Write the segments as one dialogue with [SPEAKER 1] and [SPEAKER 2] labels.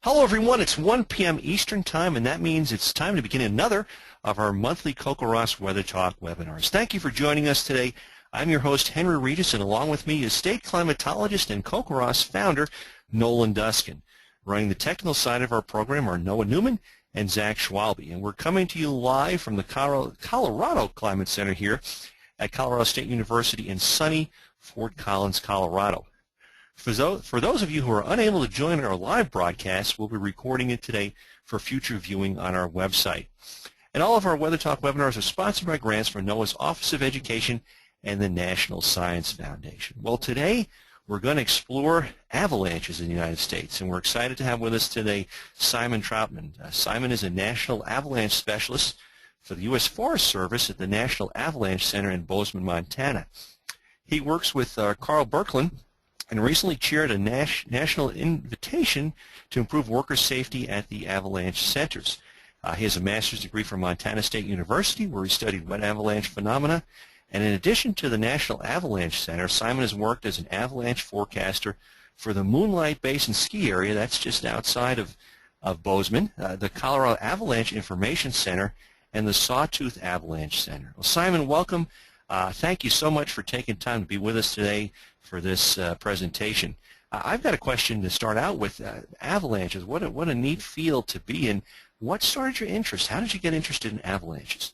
[SPEAKER 1] Hello everyone, it's 1 p.m. Eastern Time, and that means it's time to begin another of our monthly CoCoRaHS Weather Talk webinars. Thank you for joining us today. I'm your host, Henry Regis, and along with me is state climatologist and CoCoRaHS founder, Nolan Duskin. Running the technical side of our program are Noah Newman and Zach Schwalbe, and we're coming to you live from the Colorado Climate Center here at Colorado State University in sunny Fort Collins, Colorado. For those of you who are unable to join our live broadcast, we'll be recording it today for future viewing on our website. And all of our Weather Talk webinars are sponsored by grants from NOAA's Office of Education and the National Science Foundation. Well, today we're going to explore avalanches in the United States, and we're excited to have with us today Simon Trautman. Simon is a National Avalanche Specialist for the U.S. Forest Service at the National Avalanche Center in Bozeman, Montana. He works with Carl Birkeland and recently chaired a national invitation to improve worker safety at the Avalanche Centers. He has a master's degree from Montana State University, where he studied wet avalanche phenomena. And in addition to the National Avalanche Center, Simon has worked as an avalanche forecaster for the Moonlight Basin ski area, that's just outside of Bozeman, the Colorado Avalanche Information Center, and the Sawtooth Avalanche Center. Well, Simon, welcome. Thank you so much for taking time to be with us today for this presentation. I've got a question to start out with. Avalanches, what a neat field to be in. What started your interest? How did you get interested in avalanches?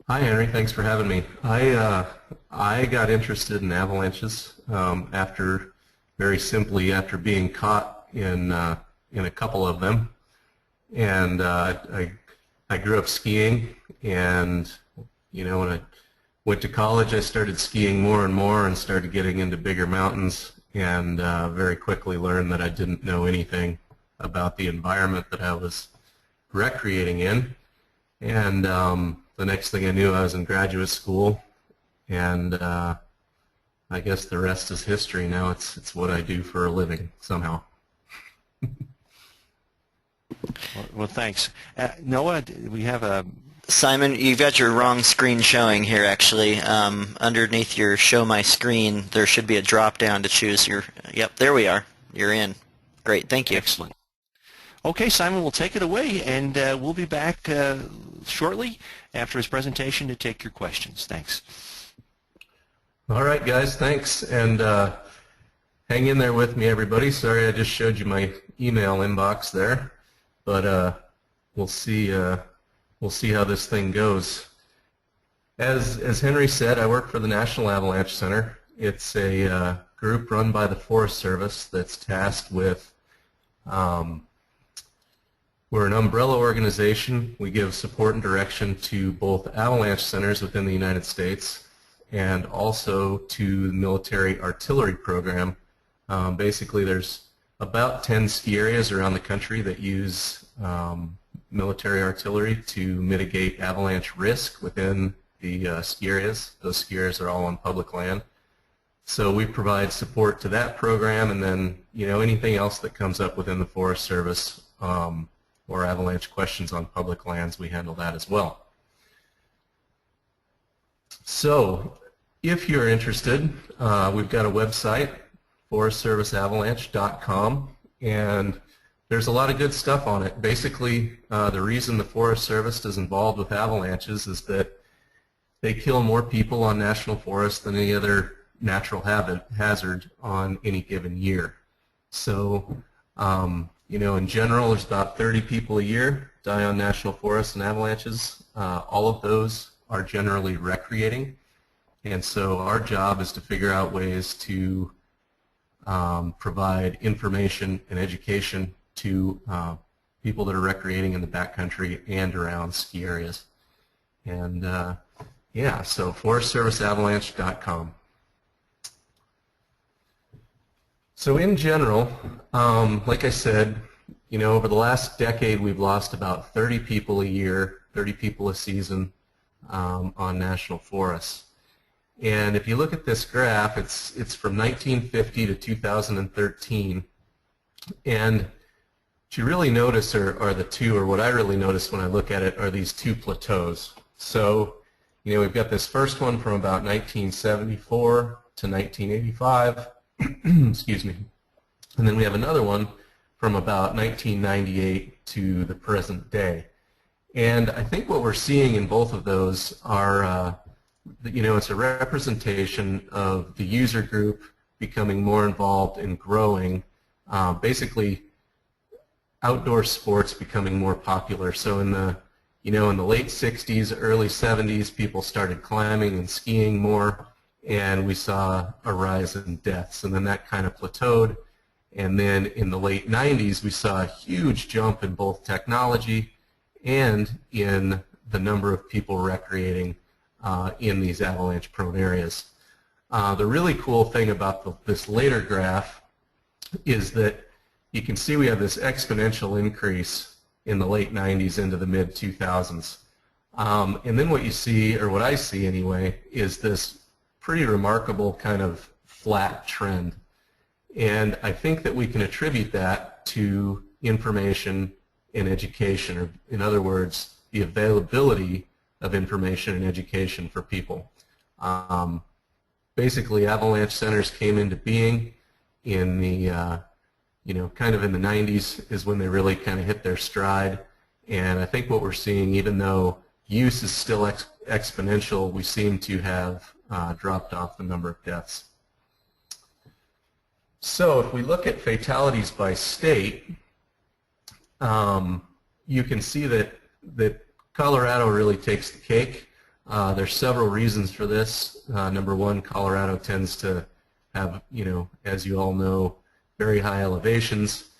[SPEAKER 2] Hi, Henry. Thanks for having me. I got interested in avalanches very simply after being caught in a couple of them, and I grew up skiing, and when I went to college, I started skiing more and more and started getting into bigger mountains, and very quickly learned that I didn't know anything about the environment that I was recreating in. And the next thing I knew, I was in graduate school, and I guess the rest is history now. It's what I do for a living somehow.
[SPEAKER 1] Well, thanks. Noah, we have a...
[SPEAKER 3] Simon, you've got your wrong screen showing here, actually. Underneath your Show My Screen, there should be a drop-down to choose your... Yep, there we are. You're in. Great, thank you.
[SPEAKER 1] Excellent. Okay, Simon, we'll take it away, and we'll be back shortly after his presentation to take your questions. Thanks.
[SPEAKER 2] All right, guys, thanks. And hang in there with me, everybody. Sorry I just showed you my email inbox there, but we'll see how this thing goes. As Henry said, I work for the National Avalanche Center. It's a group run by the Forest Service that's tasked with we're an umbrella organization. We give support and direction to both avalanche centers within the United States and also to the military artillery program. Basically, there's about 10 ski areas around the country that use military artillery to mitigate avalanche risk within the ski areas. Those ski areas are all on public land. So we provide support to that program, and then anything else that comes up within the Forest Service or avalanche questions on public lands, we handle that as well. So if you're interested, we've got a website, forestserviceavalanche.com, and there's a lot of good stuff on it. Basically, the reason the Forest Service is involved with avalanches is that they kill more people on national forests than any other natural hazard on any given year. So in general, there's about 30 people a year die on national forests and avalanches. All of those are generally recreating, and so our job is to figure out ways to provide information and education to people that are recreating in the backcountry and around ski areas. And yeah, so forestserviceavalanche.com. So in general, like I said, over the last decade we've lost about 30 people a year, 30 people a season on national forests. And if you look at this graph, it's from 1950 to 2013. And what you really notice are the two, or what I really notice when I look at it, are these two plateaus. So, we've got this first one from about 1974 to 1985. Excuse me. And then we have another one from about 1998 to the present day. And I think what we're seeing in both of those are, it's a representation of the user group becoming more involved in growing, basically outdoor sports becoming more popular. So in the late 60s, early 70s, people started climbing and skiing more, and we saw a rise in deaths. And then that kind of plateaued. And then in the late 90s, we saw a huge jump in both technology and in the number of people recreating in these avalanche-prone areas. The really cool thing about this later graph is that you can see we have this exponential increase in the late 90s into the mid-2000s. And then what you see, or what I see anyway, is this pretty remarkable kind of flat trend. And I think that we can attribute that to information and education, or in other words, the availability of information and education for people. Basically, avalanche centers came into being in the, kind of in the 90s is when they really kind of hit their stride. And I think what we're seeing, even though use is still exponential, we seem to have dropped off the number of deaths. So if we look at fatalities by state, you can see that Colorado really takes the cake. There's several reasons for this. Number one, Colorado tends to have, as you all know, very high elevations.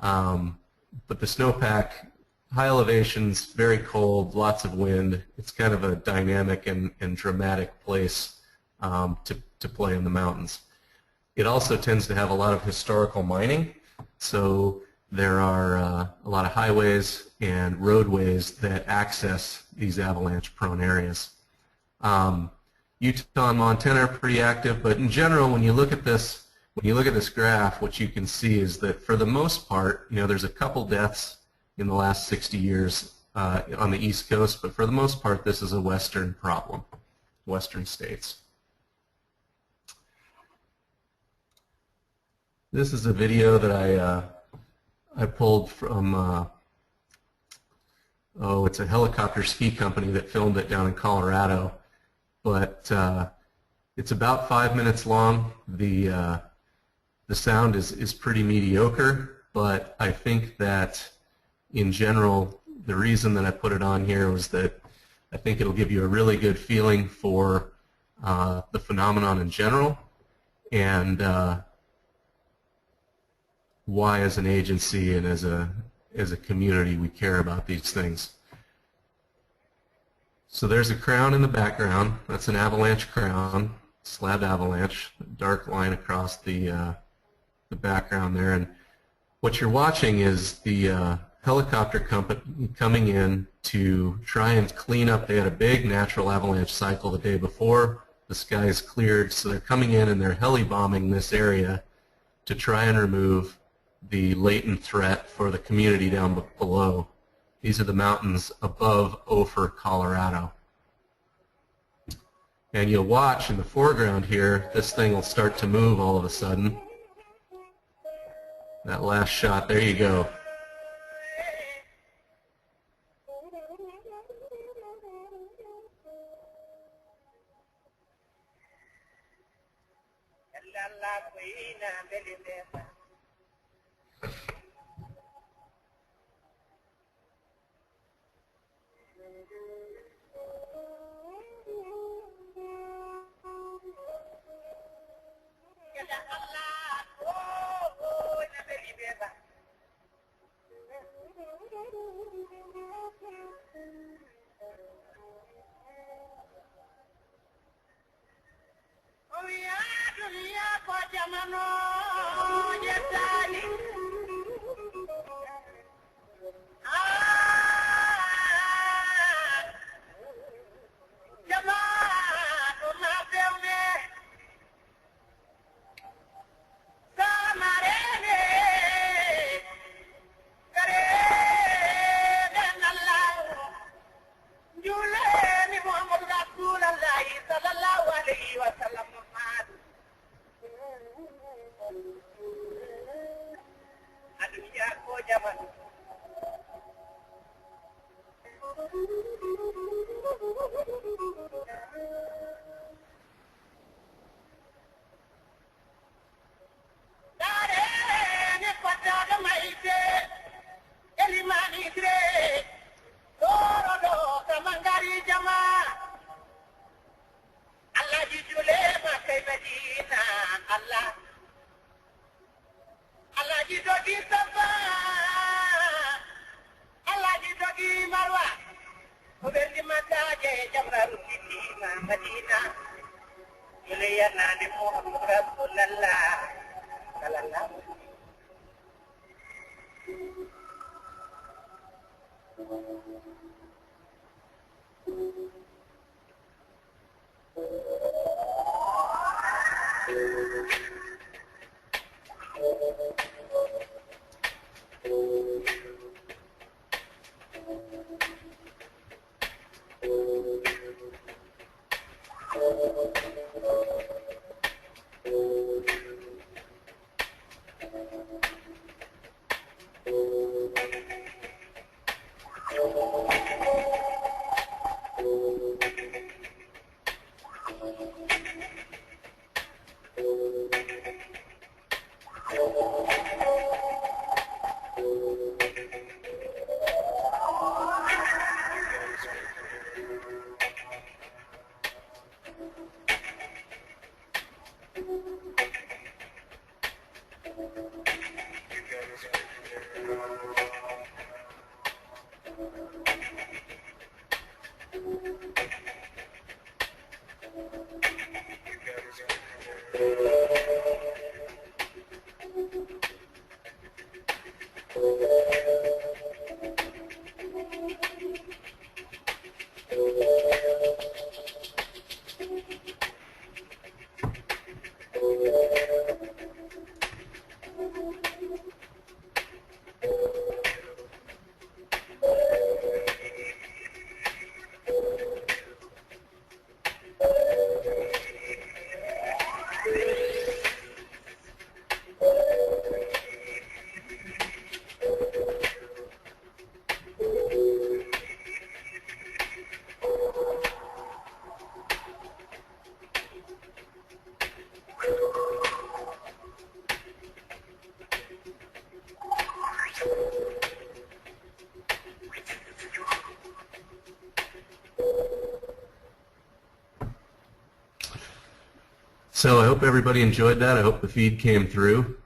[SPEAKER 2] But the snowpack, high elevations, very cold, lots of wind. It's kind of a dynamic and dramatic place to play in the mountains. It also tends to have a lot of historical mining, so there are a lot of highways and roadways that access these avalanche-prone areas. Utah and Montana are pretty active, but in general, when you look at this graph, what you can see is that for the most part, there's a couple deaths in the last 60 years on the East Coast, but for the most part, this is a Western problem, Western states. This is a video that I pulled from, it's a helicopter ski company that filmed it down in Colorado, but it's about 5 minutes long. The sound is pretty mediocre, but I think that in general, the reason that I put it on here was that I think it'll give you a really good feeling for the phenomenon in general, and why as an agency and as a community we care about these things. So there's a crown in the background. That's an avalanche crown, slab avalanche, dark line across the background there. And what you're watching is the helicopter company coming in to try and clean up. They had a big natural avalanche cycle the day before. The sky is cleared, so they're coming in and they're heli-bombing this area to try and remove the latent threat for the community down below. These are the mountains above Ophir, Colorado. And you'll watch in the foreground here, this thing will start to move all of a sudden. That last shot, there you go. So I hope everybody enjoyed that. I hope the feed came through.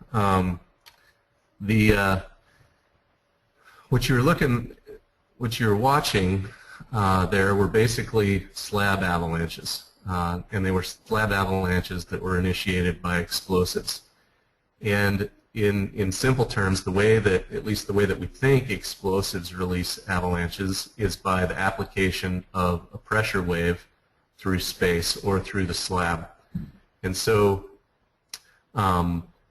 [SPEAKER 2] What you're watching there were basically slab avalanches, and they were slab avalanches that were initiated by explosives. And in simple terms, the way that, at least the way that we think explosives release avalanches, is by the application of a pressure wave through space or through the slab. And so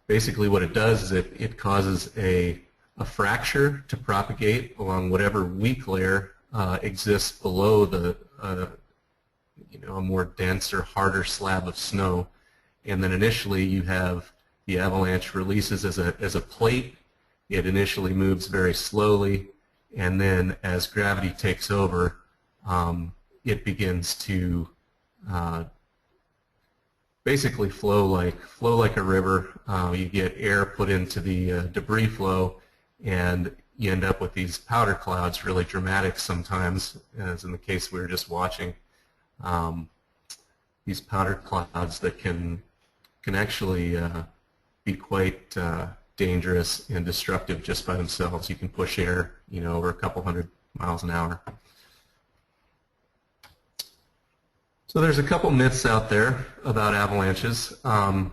[SPEAKER 2] basically what it does is it causes a fracture to propagate along whatever weak layer exists below the a more dense or harder slab of snow. And then initially you have the avalanche releases as a plate. It initially moves very slowly, and then as gravity takes over, it begins to basically flow like a river. You get air put into the debris flow, and you end up with these powder clouds, really dramatic sometimes, as in the case we were just watching. These powder clouds that can actually be quite dangerous and destructive just by themselves. You can push air, over a couple hundred miles an hour. So there's a couple myths out there about avalanches. One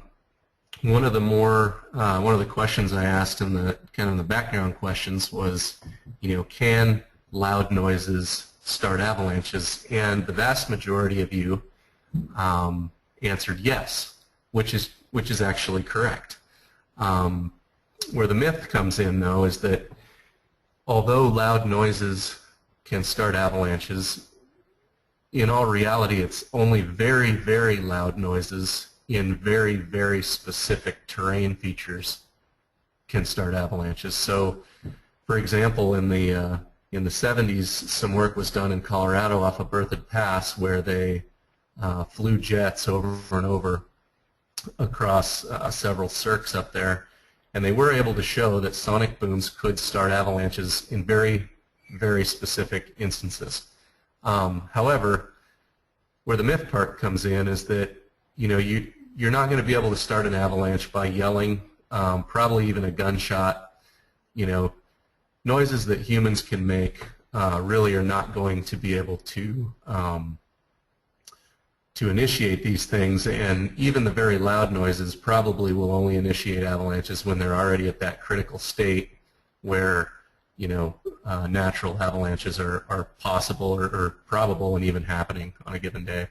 [SPEAKER 2] of the questions I asked in the the background questions was, can loud noises start avalanches? And the vast majority of you answered yes, which is actually correct. Where the myth comes in, though, is that although loud noises can start avalanches, in all reality, it's only very, very loud noises in very, very specific terrain features can start avalanches. So For example, in the 70s, some work was done in Colorado off of Berthoud Pass where they flew jets over and over across several cirques up there, and they were able to show that sonic booms could start avalanches in very, very specific instances. However, where the myth part comes in is that you're not going to be able to start an avalanche by yelling, probably even a gunshot. Noises that humans can make really are not going to be able to initiate these things, and even the very loud noises probably will only initiate avalanches when they're already at that critical state where natural avalanches are possible or probable and even happening on a given day.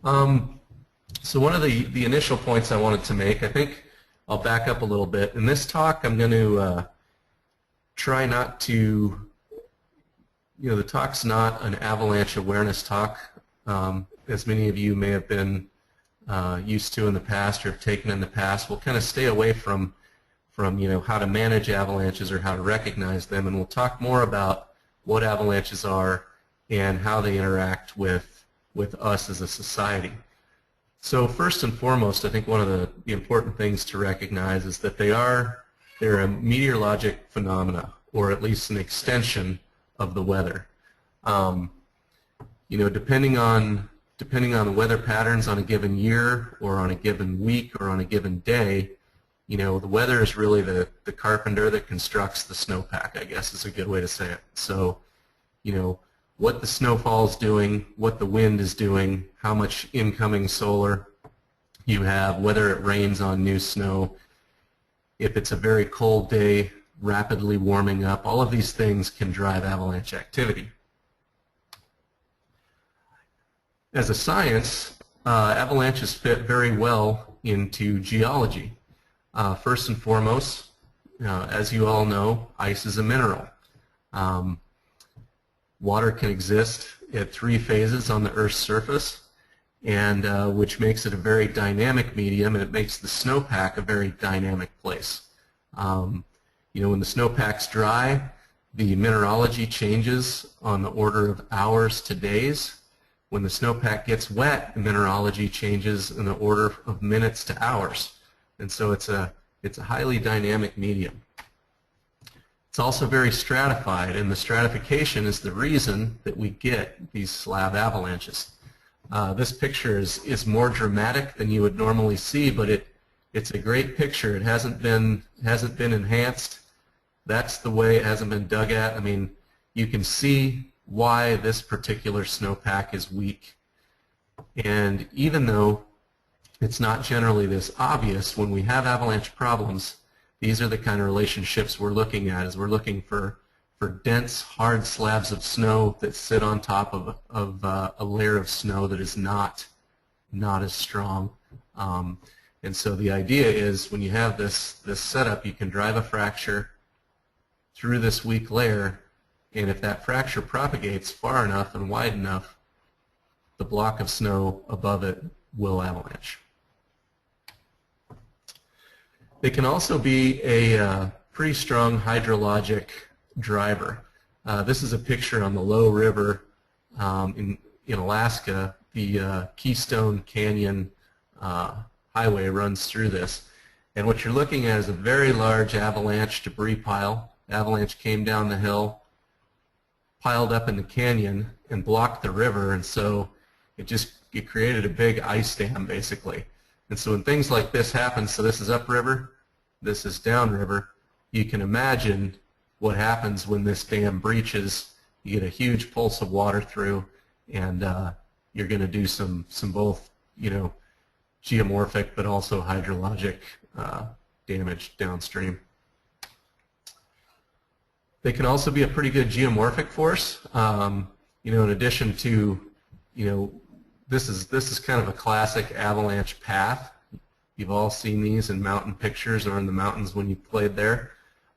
[SPEAKER 2] So one of the initial points I wanted to make, I think I'll back up a little bit. In this talk, I'm going to try not to, the talk's not an avalanche awareness talk, as many of you may have been used to in the past or have taken in the past. We'll kind of stay away from how to manage avalanches or how to recognize them, and we'll talk more about what avalanches are and how they interact with us as a society. So first and foremost, I think one of the important things to recognize is that they're a meteorologic phenomena, or at least an extension of the weather. Depending on the weather patterns on a given year or on a given week or on a given day, the weather is really the carpenter that constructs the snowpack, I guess is a good way to say it. So, what the snowfall is doing, what the wind is doing, how much incoming solar you have, whether it rains on new snow, if it's a very cold day, rapidly warming up, all of these things can drive avalanche activity. As a science, avalanches fit very well into geology. First and foremost, as you all know, ice is a mineral. Water can exist at 3 phases on the Earth's surface, and which makes it a very dynamic medium, and it makes the snowpack a very dynamic place. When the snowpack's dry, the mineralogy changes on the order of hours to days. When the snowpack gets wet, the mineralogy changes in the order of minutes to hours. And so it's a highly dynamic medium. It's also very stratified, and the stratification is the reason that we get these slab avalanches. This picture is more dramatic than you would normally see, but it's a great picture. It hasn't been enhanced. That's the way it hasn't been dug at. I mean, you can see why this particular snowpack is weak. And even though it's not generally this obvious, when we have avalanche problems, these are the kind of relationships we're looking at, as we're looking for dense, hard slabs of snow that sit on top of a layer of snow that is not as strong. And so the idea is when you have this setup, you can drive a fracture through this weak layer, and if that fracture propagates far enough and wide enough, the block of snow above it will avalanche. They can also be a pretty strong hydrologic driver. This is a picture on the Low River in Alaska. The Keystone Canyon highway runs through this. And what you're looking at is a very large avalanche debris pile. The avalanche came down the hill, piled up in the canyon, and blocked the river, and so it created a big ice dam, basically. And so when things like this happen, so this is upriver, this is downriver, you can imagine what happens when this dam breaches. You get a huge pulse of water through, and you're going to do some both, geomorphic but also hydrologic damage downstream. They can also be a pretty good geomorphic force. In addition to, this is kind of a classic avalanche path. You've all seen these in mountain pictures or in the mountains when you played there.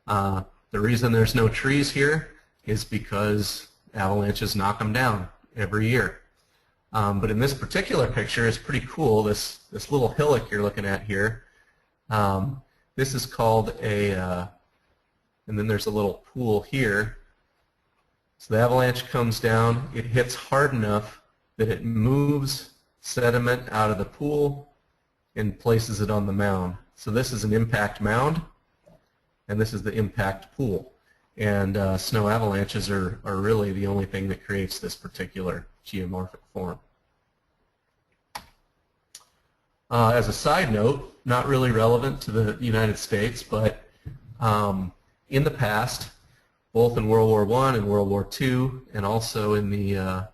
[SPEAKER 2] The reason there's no trees here is because avalanches knock them down every year. But in this particular picture, it's pretty cool. This little hillock you're looking at here, This is called a, and then there's a little pool here. So the avalanche comes down, it hits hard enough that it moves sediment out of the pool and places it on the mound. So this is an impact mound, and this is the impact pool. And snow avalanches are really the only thing that creates this particular geomorphic form. As a side note, not really relevant to the United States, but in the past, both in World War I and World War II, and also in the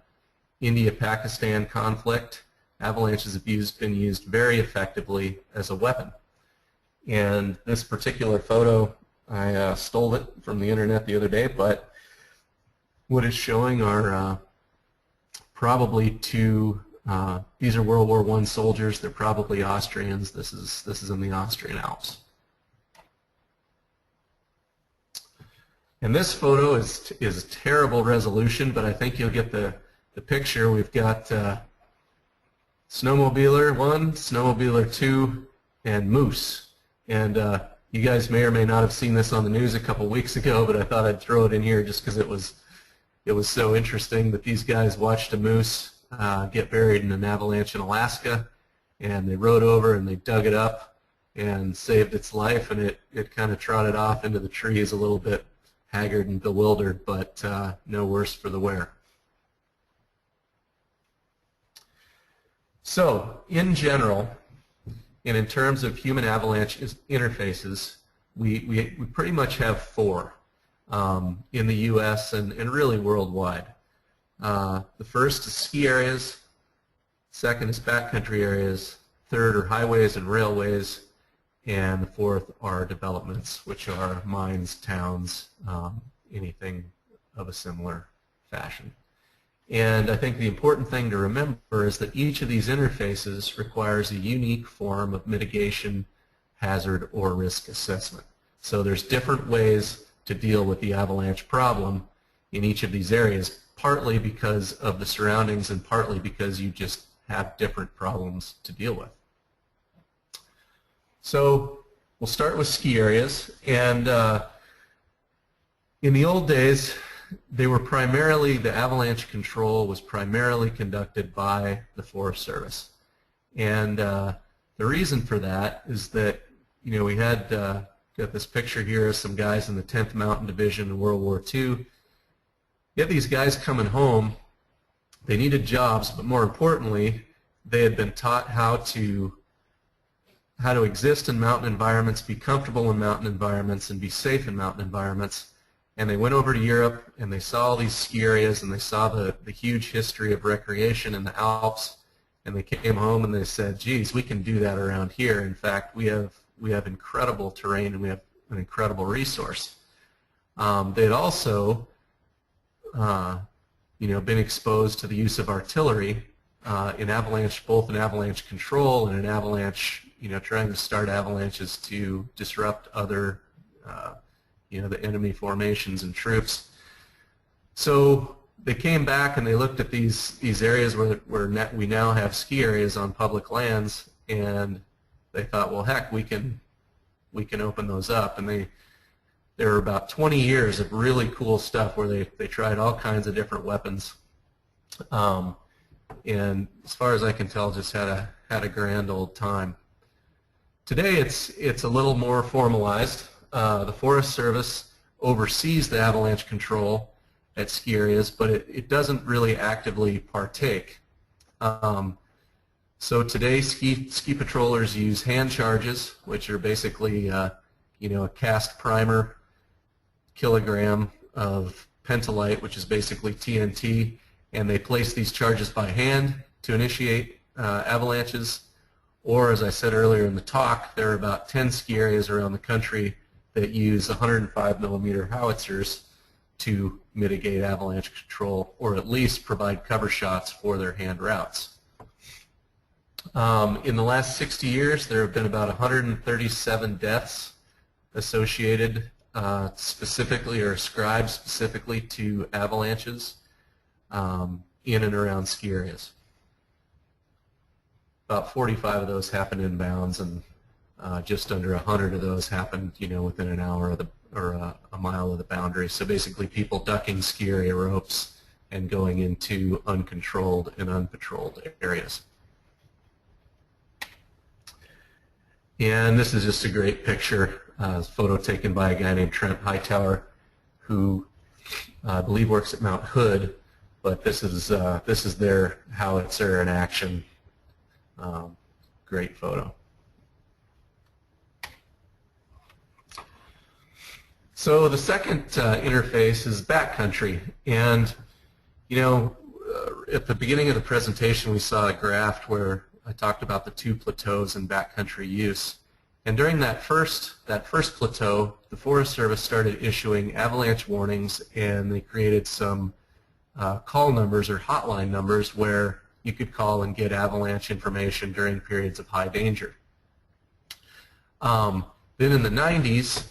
[SPEAKER 2] India-Pakistan conflict, avalanches have been used very effectively as a weapon. And this particular photo, I stole it from the internet the other day, but what it's showing are probably two, these are World War I soldiers, they're probably Austrians. This is in the Austrian Alps. And this photo is terrible resolution, but I think you'll get the picture. We've got snowmobiler 1, snowmobiler 2, and moose. And you guys may or may not have seen this on the news a couple weeks ago, but I thought I'd throw it in here just because it was so interesting that these guys watched a moose get buried in an avalanche in Alaska, and they rode over and they dug it up and saved its life, and it kind of trotted off into the trees a little bit haggard and bewildered, but no worse for the wear. So, in general, and in terms of human avalanche interfaces, we pretty much have four in the U.S. and really worldwide. The first is ski areas, second is backcountry areas, third are highways and railways, and the fourth are developments, which are mines, towns, anything of a similar fashion. And I think the important thing to remember is that each of these interfaces requires a unique form of mitigation, hazard, or risk assessment. So there's different ways to deal with the avalanche problem in each of these areas, partly because of the surroundings and partly because you just have different problems to deal with. So we'll start with ski areas, and in the old days they were primarily, the avalanche control was primarily conducted by the Forest Service. And the reason for that is that, you know, we had got this picture here of some guys in the 10th Mountain Division in World War II. You had these guys coming home, they needed jobs, but more importantly, they had been taught how to exist in mountain environments, be comfortable in mountain environments, and be safe in mountain environments. And they went over to Europe and they saw all these ski areas and they saw the huge history of recreation in the Alps, and they came home and they said, geez, we can do that around here. In fact, we have incredible terrain and we have an incredible resource. They had also been exposed to the use of artillery in avalanche, both in avalanche control and in avalanche, trying to start avalanches to disrupt other the enemy formations and troops. So they came back and they looked at these areas where we now have ski areas on public lands, and they thought, well, heck, we can open those up. And there were about 20 years of really cool stuff where they tried all kinds of different weapons, and as far as I can tell, just had a grand old time. Today it's a little more formalized. The Forest Service oversees the avalanche control at ski areas, but it doesn't really actively partake. So today ski patrollers use hand charges, which are basically a cast primer, kilogram of pentolite, which is basically TNT, and they place these charges by hand to initiate avalanches. Or, as I said earlier in the talk, there are about 10 ski areas around the country that use 105 millimeter howitzers to mitigate avalanche control, or at least provide cover shots for their hand routes. In the last 60 years, there have been about 137 deaths associated specifically or ascribed specifically to avalanches in and around ski areas. About 45 of those happen inbounds, and just under 100 of those happened, within an hour of a mile of the boundary. So basically, people ducking ski area ropes and going into uncontrolled and unpatrolled areas. And this is just a great picture, a photo taken by a guy named Trent Hightower, who I believe works at Mount Hood. But this is their howitzer in action. Great photo. So the second interface is Backcountry, and at the beginning of the presentation we saw a graph where I talked about the two plateaus in backcountry use, and during that first plateau, the Forest Service started issuing avalanche warnings, and they created some call numbers or hotline numbers where you could call and get avalanche information during periods of high danger. Then in the 90s,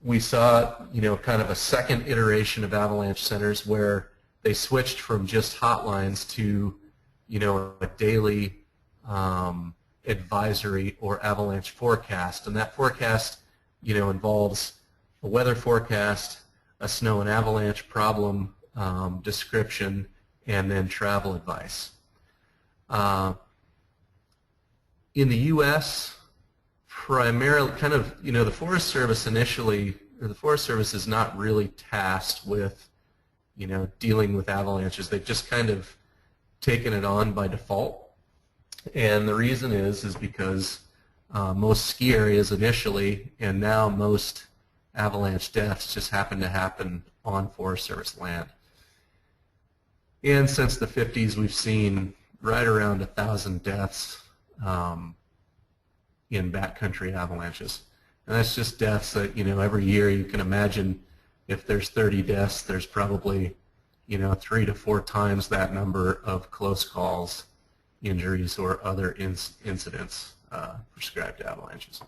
[SPEAKER 2] we saw, kind of a second iteration of avalanche centers where they switched from just hotlines to, a daily advisory or avalanche forecast. And that forecast, involves a weather forecast, a snow and avalanche problem description, and then travel advice. In the U.S., primarily, the Forest Service the Forest Service is not really tasked with, dealing with avalanches. They've just kind of taken it on by default, and the reason is because most ski areas initially, and now most avalanche deaths, just happen to happen on Forest Service land. And since the 50s, we've seen right around 1,000 deaths in backcountry avalanches. And that's just deaths that, every year you can imagine if there's 30 deaths, there's probably, 3 to 4 times that number of close calls, injuries, or other incidents prescribed avalanches.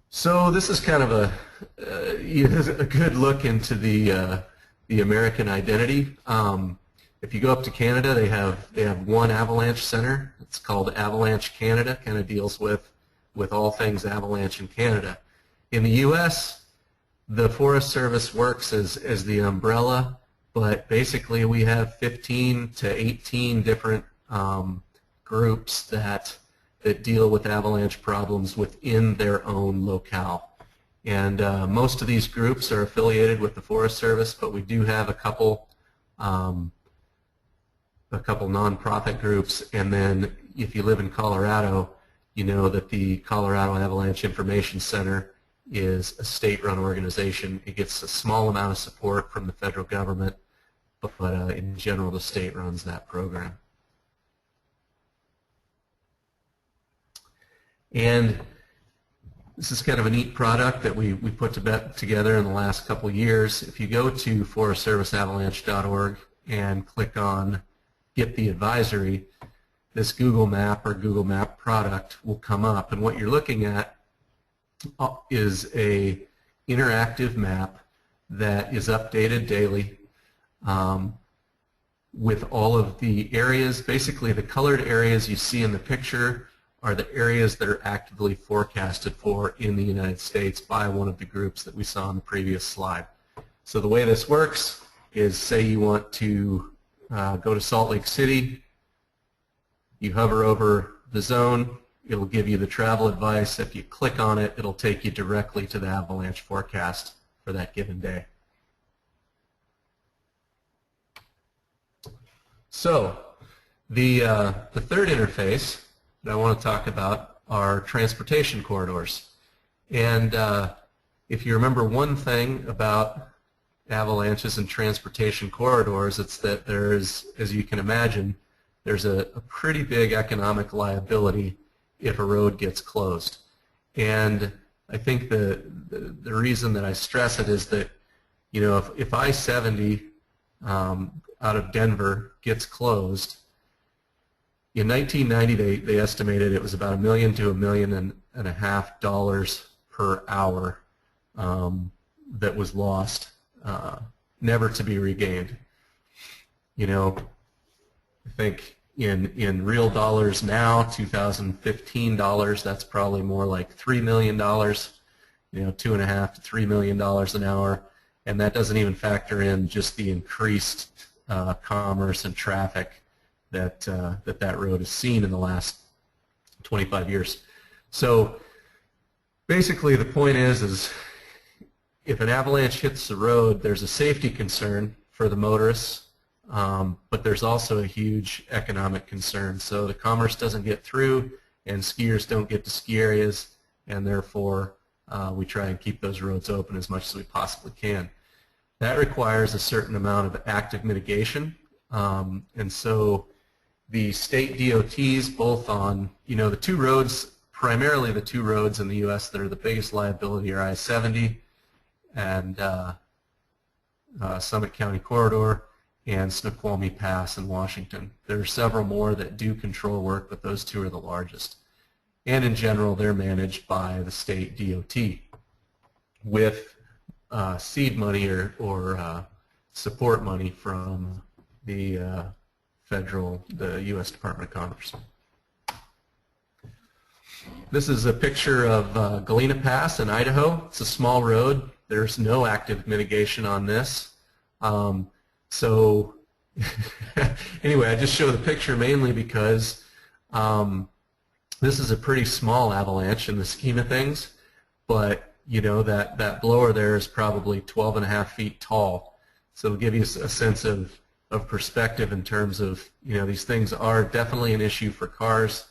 [SPEAKER 2] So this is kind of a good look into the American identity. If you go up to Canada, they have one avalanche center. It's called Avalanche Canada. Kind of deals with all things avalanche in Canada. In the U.S., the Forest Service works as the umbrella, but basically we have 15 to 18 different groups that deal with avalanche problems within their own locale. And most of these groups are affiliated with the Forest Service, but we do have a couple nonprofit groups. And then if you live in Colorado, you know that the Colorado Avalanche Information Center is a state-run organization. It gets a small amount of support from the federal government, but in general the state runs that program. And this is kind of a neat product that we put together in the last couple years. If you go to forestserviceavalanche.org and click on Get the Advisory, this Google Map or Google Map product will come up. And what you're looking at is a interactive map that is updated daily with all of the areas. Basically, the colored areas you see in the picture are the areas that are actively forecasted for in the United States by one of the groups that we saw on the previous slide. So the way this works is, say you want to go to Salt Lake City, you hover over the zone, it'll give you the travel advice. If you click on it, it'll take you directly to the avalanche forecast for that given day. So the third interface that I want to talk about are transportation corridors. And if you remember one thing about avalanches and transportation corridors, it's that there's, as you can imagine, there's a pretty big economic liability if a road gets closed. And I think the reason that I stress it is that, you know, if I-70 out of Denver gets closed, in 1990 they estimated it was about $1 million to $1.5 million per hour that was lost, never to be regained. You know, I think in real dollars now, 2015 dollars, that's probably more like $3 million, $2.5 to $3 million an hour, and that doesn't even factor in just the increased commerce and traffic that road has seen in the last 25 years. So basically the point is if an avalanche hits the road, there's a safety concern for the motorists, but there's also a huge economic concern. So the commerce doesn't get through, and skiers don't get to ski areas, and therefore we try and keep those roads open as much as we possibly can. That requires a certain amount of active mitigation, and so the state DOTs, both on, the two roads, primarily the two roads in the U.S. that are the biggest liability are I-70 and Summit County Corridor and Snoqualmie Pass in Washington. There are several more that do control work, but those two are the largest. And in general, they're managed by the state DOT with seed money or support money from the the U.S. Department of Commerce. This is a picture of Galena Pass in Idaho. It's a small road. There's no active mitigation on this. So anyway, I just show the picture mainly because this is a pretty small avalanche in the scheme of things, but that blower there is probably 12.5 feet tall. So it'll give you a sense of perspective in terms of, these things are definitely an issue for cars,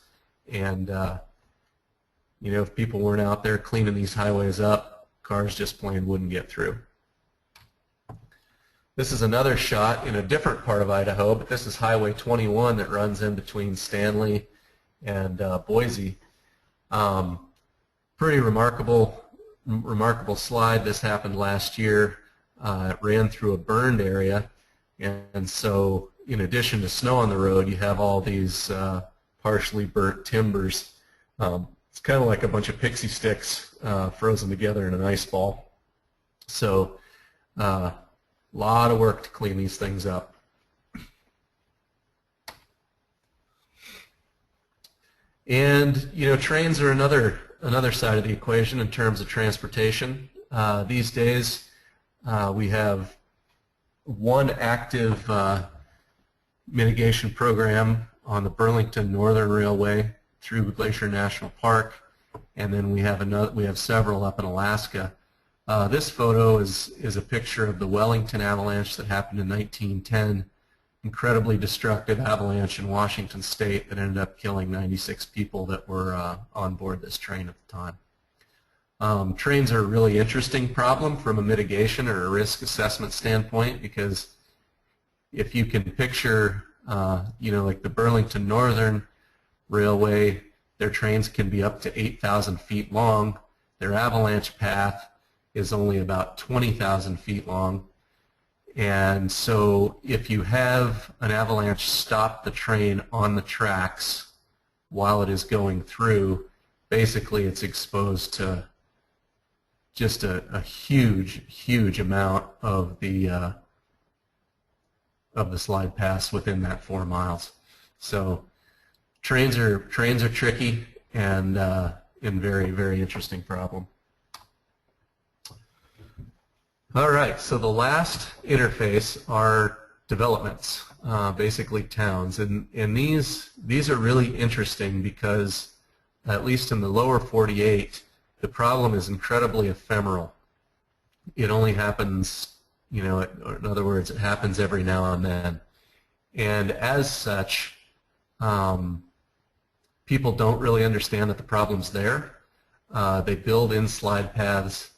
[SPEAKER 2] and if people weren't out there cleaning these highways up, cars just plain wouldn't get through. This is another shot in a different part of Idaho, but this is Highway 21 that runs in between Stanley and Boise. Pretty remarkable slide. This happened last year. It ran through a burned area, and so in addition to snow on the road, you have all these partially burnt timbers. It's kind of like a bunch of pixie sticks frozen together in an ice ball. So lot of work to clean these things up. And trains are another side of the equation in terms of transportation. These days we have one active mitigation program on the Burlington Northern Railway through Glacier National Park, and then we have several up in Alaska. This photo is a picture of the Wellington Avalanche that happened in 1910. Incredibly destructive avalanche in Washington State that ended up killing 96 people that were on board this train at the time. Trains are a really interesting problem from a mitigation or a risk assessment standpoint, because if you can picture, like the Burlington Northern Railway, their trains can be up to 8,000 feet long. Their avalanche path is only about 20,000 feet long. And so if you have an avalanche stop the train on the tracks while it is going through, basically it's exposed to just a huge amount of the slide paths within that 4 miles. So trains are tricky and very, very interesting problem. All right, so the last interface are developments, basically towns, and these are really interesting because, at least in the lower 48, the problem is incredibly ephemeral. It only happens, or in other words, it happens every now and then, and as such, people don't really understand that the problem's there. They build in slide paths.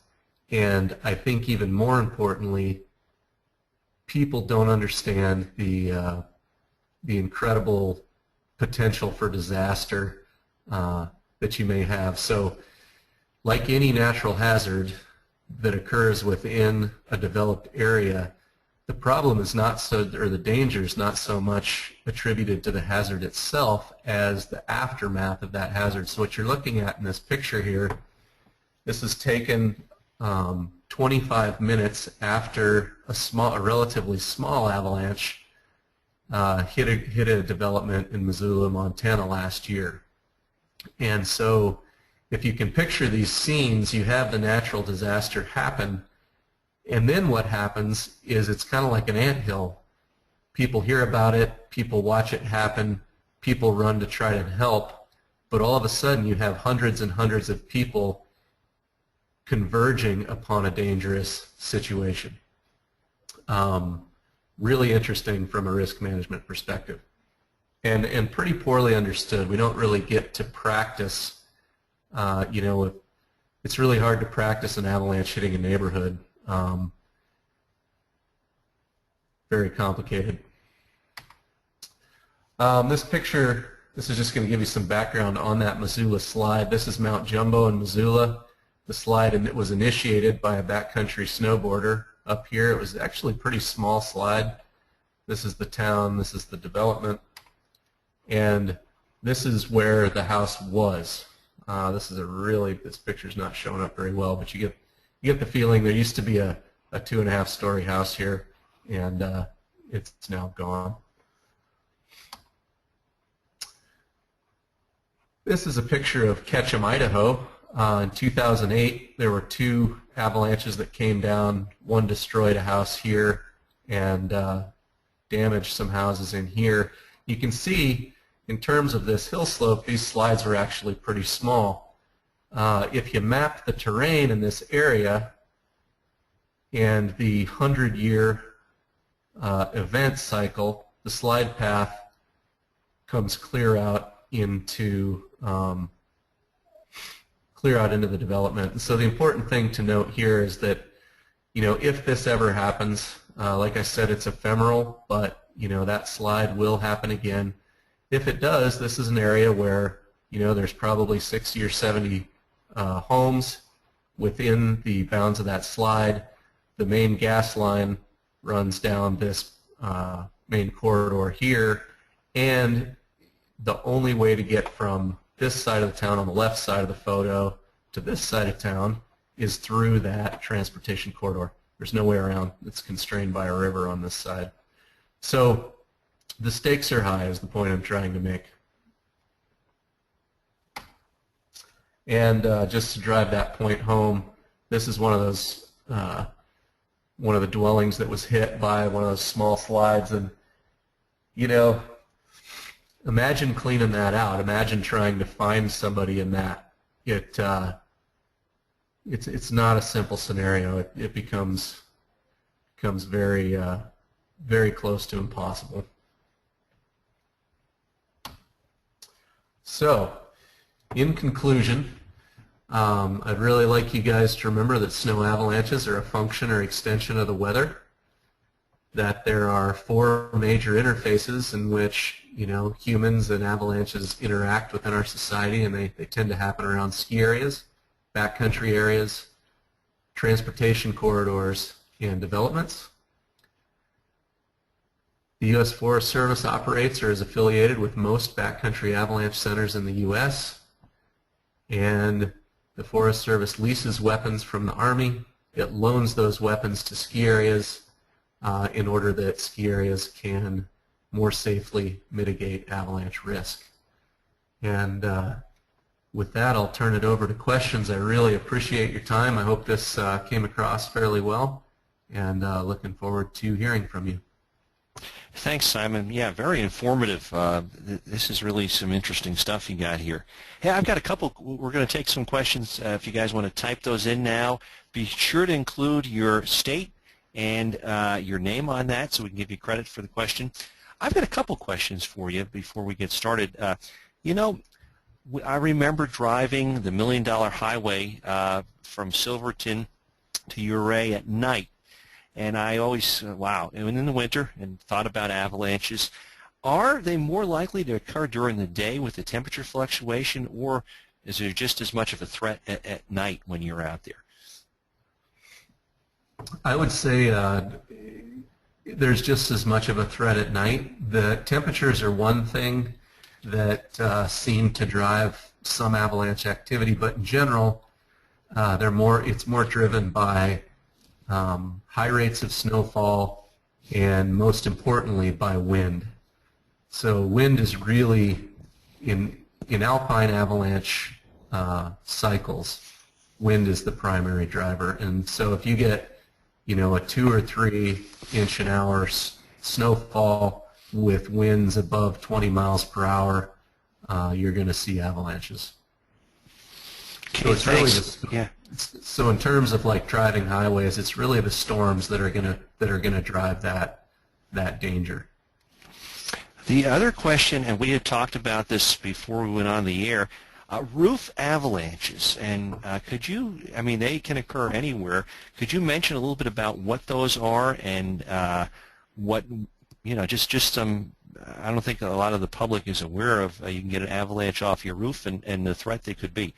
[SPEAKER 2] And I think even more importantly, people don't understand the incredible potential for disaster that you may have. So like any natural hazard that occurs within a developed area, the problem is not so, or the danger is not so much attributed to the hazard itself as the aftermath of that hazard. So what you're looking at in this picture here, this is taken 25 minutes after a relatively small avalanche, hit a development in Missoula, Montana last year. And so if you can picture these scenes, you have the natural disaster happen, and then what happens is it's kind of like an anthill. People hear about it, people watch it happen, people run to try to help, but all of a sudden you have hundreds and hundreds of people converging upon a dangerous situation. Really interesting from a risk management perspective, and pretty poorly understood. We don't really get to practice. It's really hard to practice an avalanche hitting a neighborhood. Very complicated. This picture, this is just going to give you some background on that Missoula Slide. This is Mount Jumbo in Missoula. The slide, and it was initiated by a backcountry snowboarder up here. It was actually a pretty small slide. This is the town, this is the development, and this is where the house was. This picture's not showing up very well, but you get the feeling there used to be a 2.5-story house here, and it's now gone. This is a picture of Ketchum, Idaho. In 2008, there were 2 avalanches that came down. One destroyed a house here and damaged some houses in here. You can see, in terms of this hill slope, these slides were actually pretty small. If you map the terrain in this area and the 100-year event cycle, the slide path comes clear out into the development. And so the important thing to note here is that, if this ever happens, like I said, it's ephemeral, but that slide will happen again. If it does, this is an area where there's probably 60 or 70 homes within the bounds of that slide. The main gas line runs down this main corridor here, and the only way to get from this side of the town on the left side of the photo to this side of town is through that transportation corridor. There's no way around. It's constrained by a river on this side. So the stakes are high is the point I'm trying to make. And just to drive that point home, this is one of those, one of the dwellings that was hit by one of those small slides, and imagine cleaning that out. Imagine trying to find somebody in that. It's not a simple scenario. It becomes very very close to impossible. So, in conclusion, I'd really like you guys to remember that snow avalanches are a function or extension of the weather, that there are 4 major interfaces in which humans and avalanches interact within our society, and they tend to happen around ski areas, backcountry areas, transportation corridors, and developments. The U.S. Forest Service operates or is affiliated with most backcountry avalanche centers in the U.S., and the Forest Service leases weapons from the Army. It loans those weapons to ski areas in order that ski areas can more safely mitigate avalanche risk. And with that, I'll turn it over to questions. I really appreciate your time. I hope this came across fairly well, and looking forward to hearing from you.
[SPEAKER 1] Thanks, Simon. Yeah, very informative. This is really some interesting stuff you got here. Hey, I've got a couple. We're going to take some questions. If you guys want to type those in now, be sure to include your state and your name on that so we can give you credit for the question. I've got a couple questions for you before we get started. I remember driving the $1 Million Highway from Silverton to Ouray at night. And I always, wow, and in the winter, and thought about avalanches. Are they more likely to occur during the day with the temperature fluctuation, or is there just as much of a threat at night when you're out there?
[SPEAKER 2] I would say there's just as much of a threat at night. The temperatures are one thing that seem to drive some avalanche activity, but in general, it's more driven by high rates of snowfall, and most importantly by wind. So wind is really, in alpine avalanche cycles, wind is the primary driver. And so if you get, a 2 or 3 inch an hour snowfall with winds above 20 miles per hour, you're going to see avalanches.
[SPEAKER 1] Okay,
[SPEAKER 2] So it's really
[SPEAKER 1] yeah.
[SPEAKER 2] So in terms of like driving highways, it's really the storms that are gonna drive that danger.
[SPEAKER 1] The other question, and we had talked about this before we went on the air, roof avalanches, and could you, they can occur anywhere. Could you mention a little bit about what those are and what, just some, I don't think a lot of the public is aware of, you can get an avalanche off your roof and the threat they could be.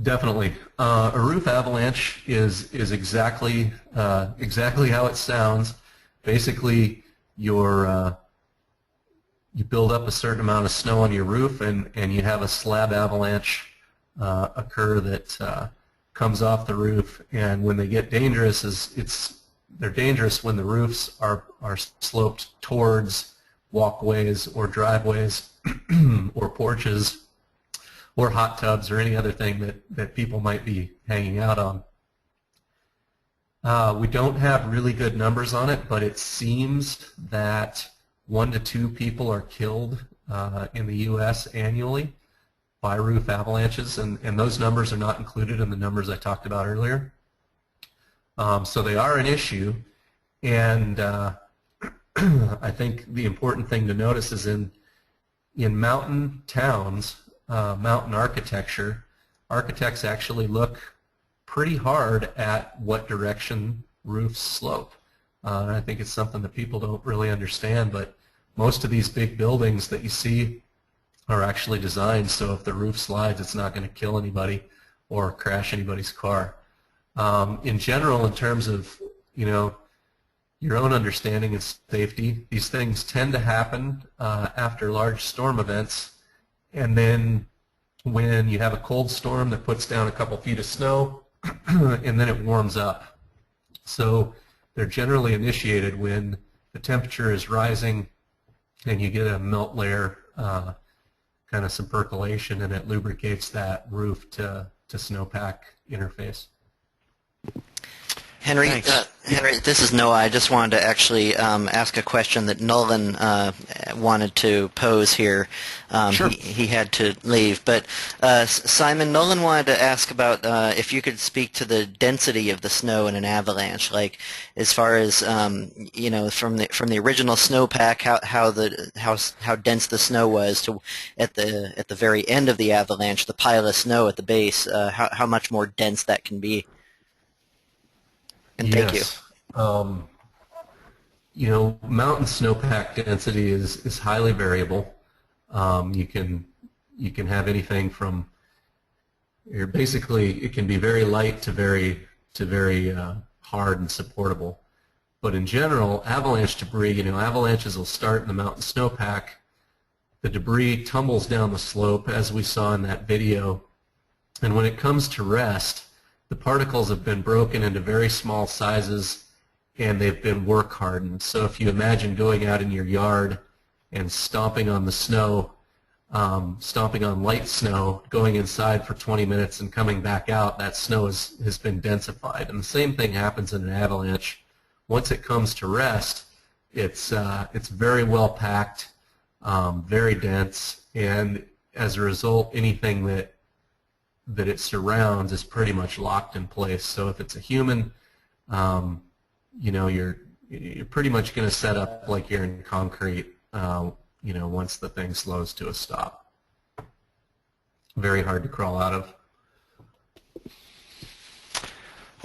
[SPEAKER 2] Definitely. A roof avalanche is exactly how it sounds. Basically, you build up a certain amount of snow on your roof, and you have a slab avalanche occur that comes off the roof. And when they get dangerous, they're dangerous when the roofs are sloped towards walkways or driveways or porches or hot tubs or any other thing that people might be hanging out on. We don't have really good numbers on it, but it seems that 1 to 2 people are killed in the U.S. annually by roof avalanches, and those numbers are not included in the numbers I talked about earlier. So they are an issue, and I think the important thing to notice is in mountain towns, mountain architecture, architects actually look pretty hard at what direction roofs slope. And I think it's something that people don't really understand, but most of these big buildings that you see are actually designed so if the roof slides, it's not going to kill anybody or crash anybody's car. In general, in terms of, your own understanding of safety, these things tend to happen after large storm events. And then when you have a cold storm that puts down a couple feet of snow, and then it warms up. So they're generally initiated when the temperature is rising and you get a melt layer, kind of some percolation, and it lubricates that roof to snowpack interface.
[SPEAKER 3] Henry, this is Noah. I just wanted to actually ask a question that Nolan wanted to pose here.
[SPEAKER 1] Sure.
[SPEAKER 3] He had to leave. But Simon, Nolan wanted to ask about if you could speak to the density of the snow in an avalanche, like as far as from the original snowpack, how dense the snow was to at the very end of the avalanche, the pile of snow at the base, how much more dense that can be. And thank you.
[SPEAKER 2] Mountain snowpack density is highly variable. You can have anything from basically it can be very light to very hard and supportable. But in general, avalanche debris, avalanches will start in the mountain snowpack. The debris tumbles down the slope, as we saw in that video, and when it comes to rest, the particles have been broken into very small sizes, and they've been work hardened. So if you imagine going out in your yard and stomping on the snow, stomping on light snow, going inside for 20 minutes and coming back out, that snow has been densified. And the same thing happens in an avalanche. Once it comes to rest, it's very well packed, very dense, and as a result, anything that it surrounds is pretty much locked in place. So if it's a human, you're pretty much going to set up like you're in concrete, once the thing slows to a stop. Very hard to crawl out of.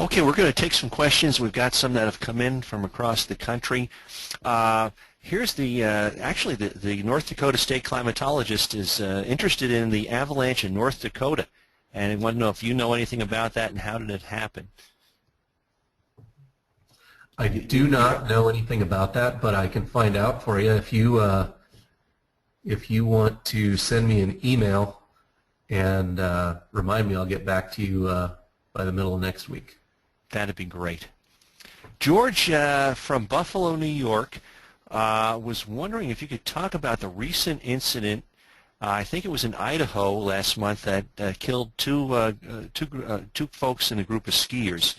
[SPEAKER 1] Okay, we're going to take some questions. We've got some that have come in from across the country. Here's actually the North Dakota state climatologist is interested in the avalanche in North Dakota. And I want to know if you know anything about that and how did it happen.
[SPEAKER 2] I do not know anything about that, but I can find out for you. If you want to send me an email and remind me, I'll get back to you by the middle of next week.
[SPEAKER 1] That'd be great. George from Buffalo, New York, was wondering if you could talk about the recent incident. I think it was in Idaho last month that killed two folks in a group of skiers.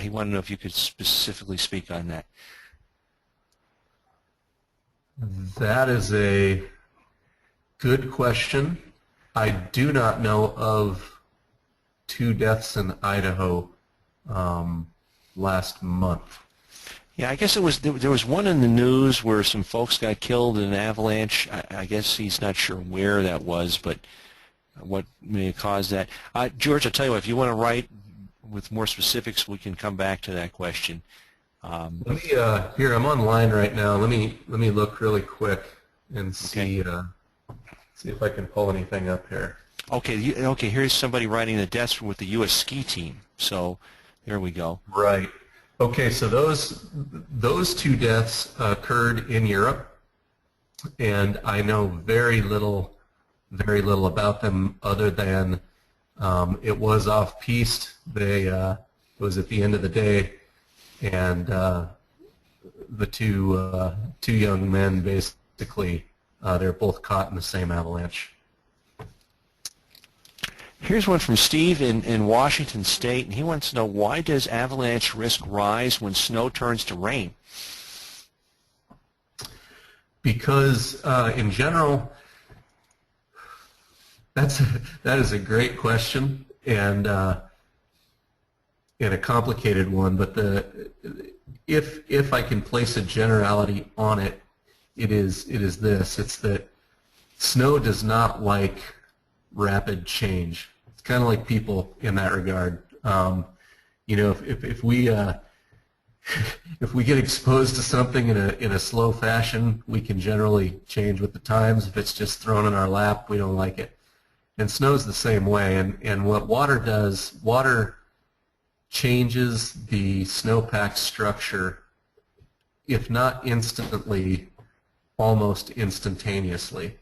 [SPEAKER 1] He wanted to know if you could specifically speak on that.
[SPEAKER 2] That is a good question. I do not know of 2 deaths in Idaho last month.
[SPEAKER 1] Yeah, I guess there was one in the news where some folks got killed in an avalanche. I guess he's not sure where that was, but what may have caused that. George, I'll tell you what, if you want to write with more specifics, we can come back to that question.
[SPEAKER 2] Let me here. I'm online right now. Let me look really quick and see see if I can pull anything up here.
[SPEAKER 1] Okay. Okay. Here's somebody writing the deaths with the U.S. ski team. So there we go.
[SPEAKER 2] Right. Okay. So those 2 deaths occurred in Europe, and I know very little about them other than it was off-piste. It was at the end of the day. And the two young men, basically, they're both caught in the same avalanche.
[SPEAKER 1] Here's one from Steve in Washington State, and he wants to know, why does avalanche risk rise when snow turns to rain?
[SPEAKER 2] Because in general, that is a great question, and a complicated one, but if I can place a generality on it, it is this. It's that snow does not like rapid change. It's kind of like people in that regard. You know, if we if we get exposed to something in a slow fashion, we can generally change with the times. If it's just thrown in our lap, we don't like it. And snow's the same way. And what water does, water changes the snowpack structure, if not instantly, almost instantaneously,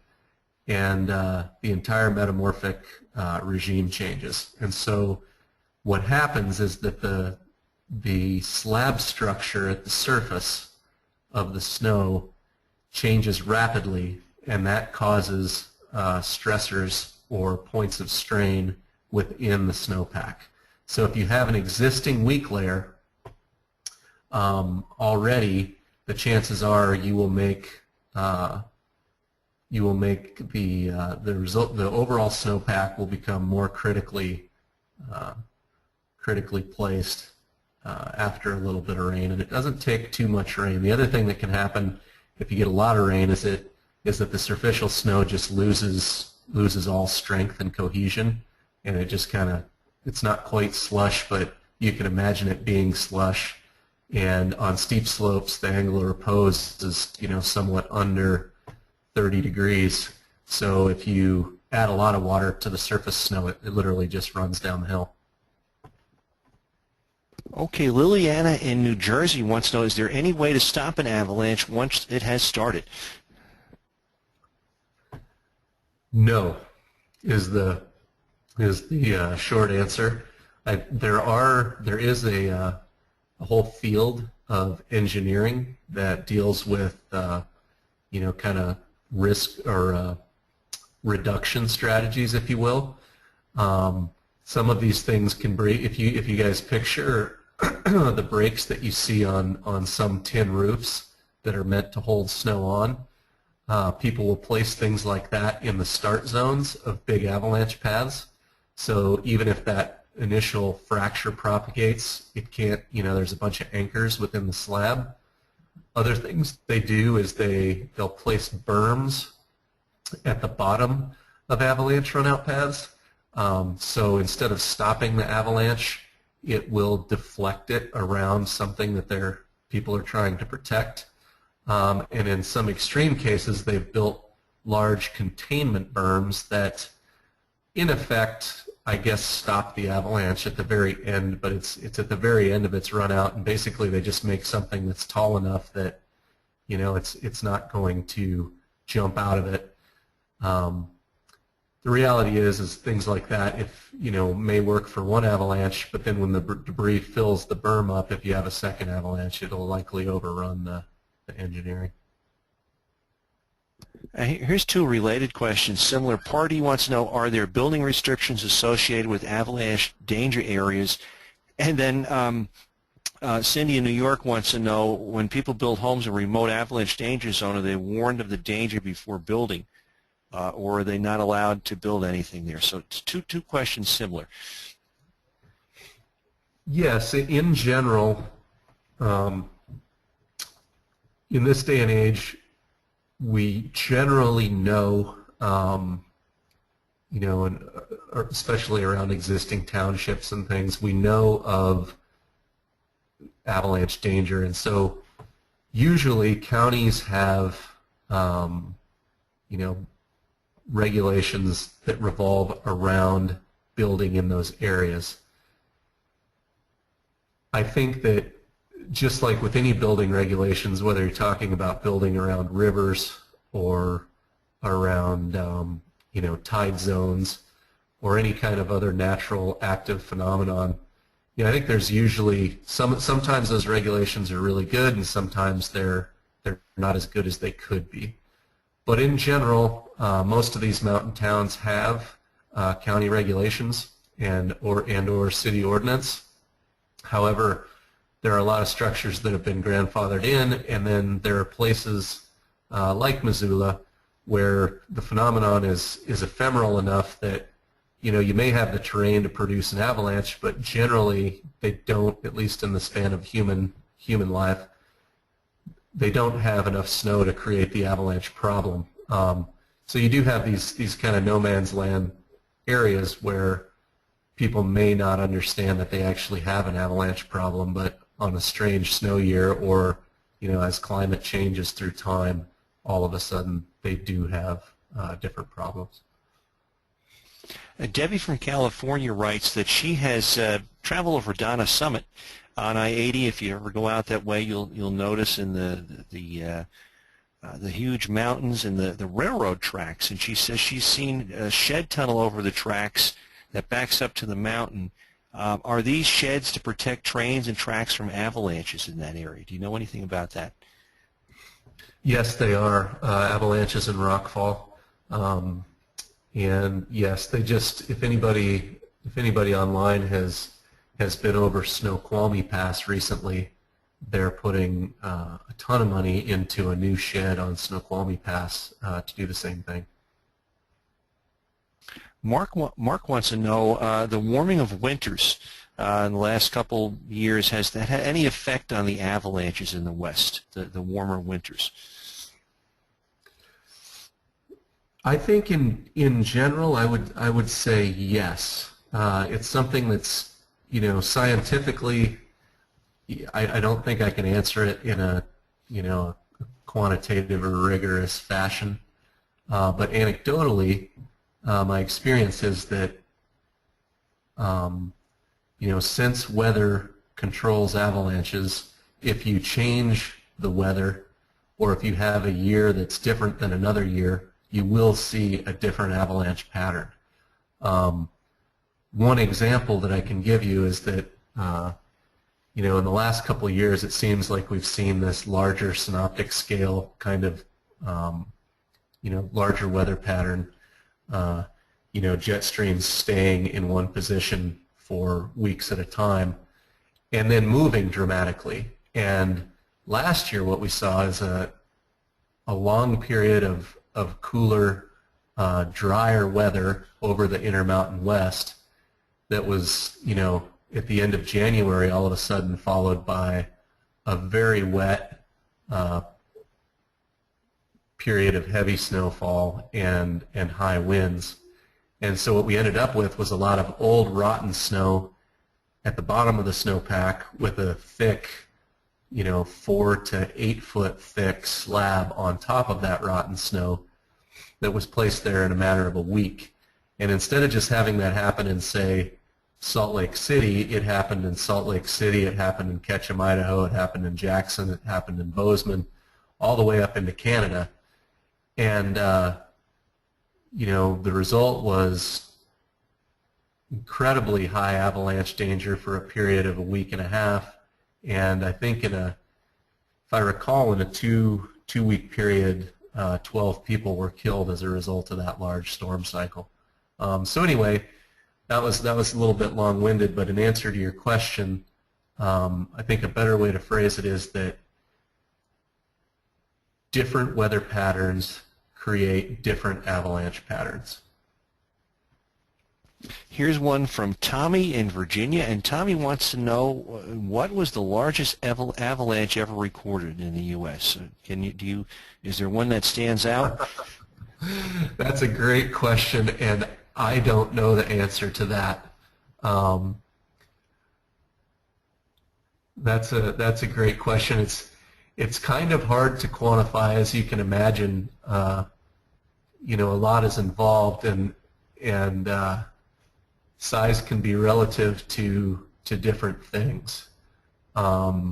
[SPEAKER 2] and the entire metamorphic regime changes. And so what happens is that the slab structure at the surface of the snow changes rapidly, and that causes stressors or points of strain within the snowpack. So if you have an existing weak layer already, the chances are you will make the overall snowpack will become more critically placed after a little bit of rain, and it doesn't take too much rain. The other thing that can happen if you get a lot of rain is that the superficial snow just loses all strength and cohesion, and it just kind of, it's not quite slush, but you can imagine it being slush. And on steep slopes, the angle of repose is, you know, somewhat under 30 degrees. So if you add a lot of water to the surface snow, it literally just runs down the hill.
[SPEAKER 1] Okay, Liliana in New Jersey wants to know, is there any way to stop an avalanche once it has started?
[SPEAKER 2] No, is the short answer. There is a whole field of engineering that deals with you know, kind of risk or reduction strategies, if you will. Some of these things can break. If you guys picture the breaks that you see on some tin roofs that are meant to hold snow on, people will place things like that in the start zones of big avalanche paths. So even if that initial fracture propagates, it can't, you know, there's a bunch of anchors within the slab. Other things they do is they'll place berms at the bottom of avalanche runout paths. So instead of stopping the avalanche, it will deflect it around something that people are trying to protect. And in some extreme cases, they've built large containment berms that, in effect, I guess, stop the avalanche at the very end, but it's at the very end of its run out, and basically they just make something that's tall enough that, you know, it's not going to jump out of it. The reality is things like that, if, you know, may work for one avalanche, but then when the debris fills the berm up, if you have a second avalanche, it'll likely overrun the engineering.
[SPEAKER 1] Here's two related questions. Similar party wants to know, are there building restrictions associated with avalanche danger areas? And then Cindy in New York wants to know, when people build homes in remote avalanche danger zone, are they warned of the danger before building? Or are they not allowed to build anything there? So it's two questions similar.
[SPEAKER 2] Yes, in general, in this day and age, we generally know, you know, and especially around existing townships and things, we know of avalanche danger, and so usually counties have, you know, regulations that revolve around building in those areas. I think that just like with any building regulations, whether you're talking about building around rivers or around you know, tide zones or any kind of other natural active phenomenon, you know, I think there's usually sometimes those regulations are really good and sometimes they're not as good as they could be. But in general, most of these mountain towns have county regulations and or city ordinance. However, there are a lot of structures that have been grandfathered in, and then there are places like Missoula where the phenomenon is ephemeral enough that, you know, you may have the terrain to produce an avalanche, but generally they don't, at least in the span of human life, they don't have enough snow to create the avalanche problem. So you do have these kind of no man's land areas where people may not understand that they actually have an avalanche problem, but on a strange snow year, or, you know, as climate changes through time, all of a sudden they do have different problems.
[SPEAKER 1] Debbie from California writes that she has traveled over Donna Summit on I-80. If you ever go out that way, you'll notice in the huge mountains and the railroad tracks. And she says she's seen a shed tunnel over the tracks that backs up to the mountain. Are these sheds to protect trains and tracks from avalanches in that area? Do you know anything about that?
[SPEAKER 2] Yes, they are. Avalanches and rockfall. And yes, they just, if anybody online has been over Snoqualmie Pass recently, they're putting a ton of money into a new shed on Snoqualmie Pass to do the same thing.
[SPEAKER 1] Mark wants to know, the warming of winters in the last couple years, has that had any effect on the avalanches in the West, the warmer winters?
[SPEAKER 2] I think in general, I would say yes. It's something that's, you know, scientifically, I don't think I can answer it in a, you know, quantitative or rigorous fashion. But anecdotally, my experience is that, you know, since weather controls avalanches, if you change the weather or if you have a year that's different than another year, you will see a different avalanche pattern. One example that I can give you is that, you know, in the last couple of years, it seems like we've seen this larger synoptic scale kind of, you know, larger weather pattern, you know, jet streams staying in one position for weeks at a time and then moving dramatically. And last year what we saw is a long period of cooler, drier weather over the Intermountain West that was, you know, at the end of January all of a sudden followed by a very wet period of heavy snowfall and high winds. And so what we ended up with was a lot of old rotten snow at the bottom of the snowpack with a thick, you know, 4 to 8 foot thick slab on top of that rotten snow that was placed there in a matter of a week. And instead of just having that happen in, say, Salt Lake City, it happened in Salt Lake City, it happened in Ketchum, Idaho, it happened in Jackson, it happened in Bozeman, all the way up into Canada. And, you know, the result was incredibly high avalanche danger for a period of a week and a half. And I think in a if I recall, in a two-week period, 12 people were killed as a result of that large storm cycle. So anyway, that was a little bit long-winded, but in answer to your question, I think a better way to phrase it is that different weather patterns create different avalanche patterns.
[SPEAKER 1] Here's one from Tommy in Virginia, and Tommy wants to know what was the largest avalanche ever recorded in the U.S. Is there one that stands out?
[SPEAKER 2] That's a great question, and I don't know the answer to that. That's a great question. It's kind of hard to quantify, as you can imagine. You know, a lot is involved, and size can be relative to different things. But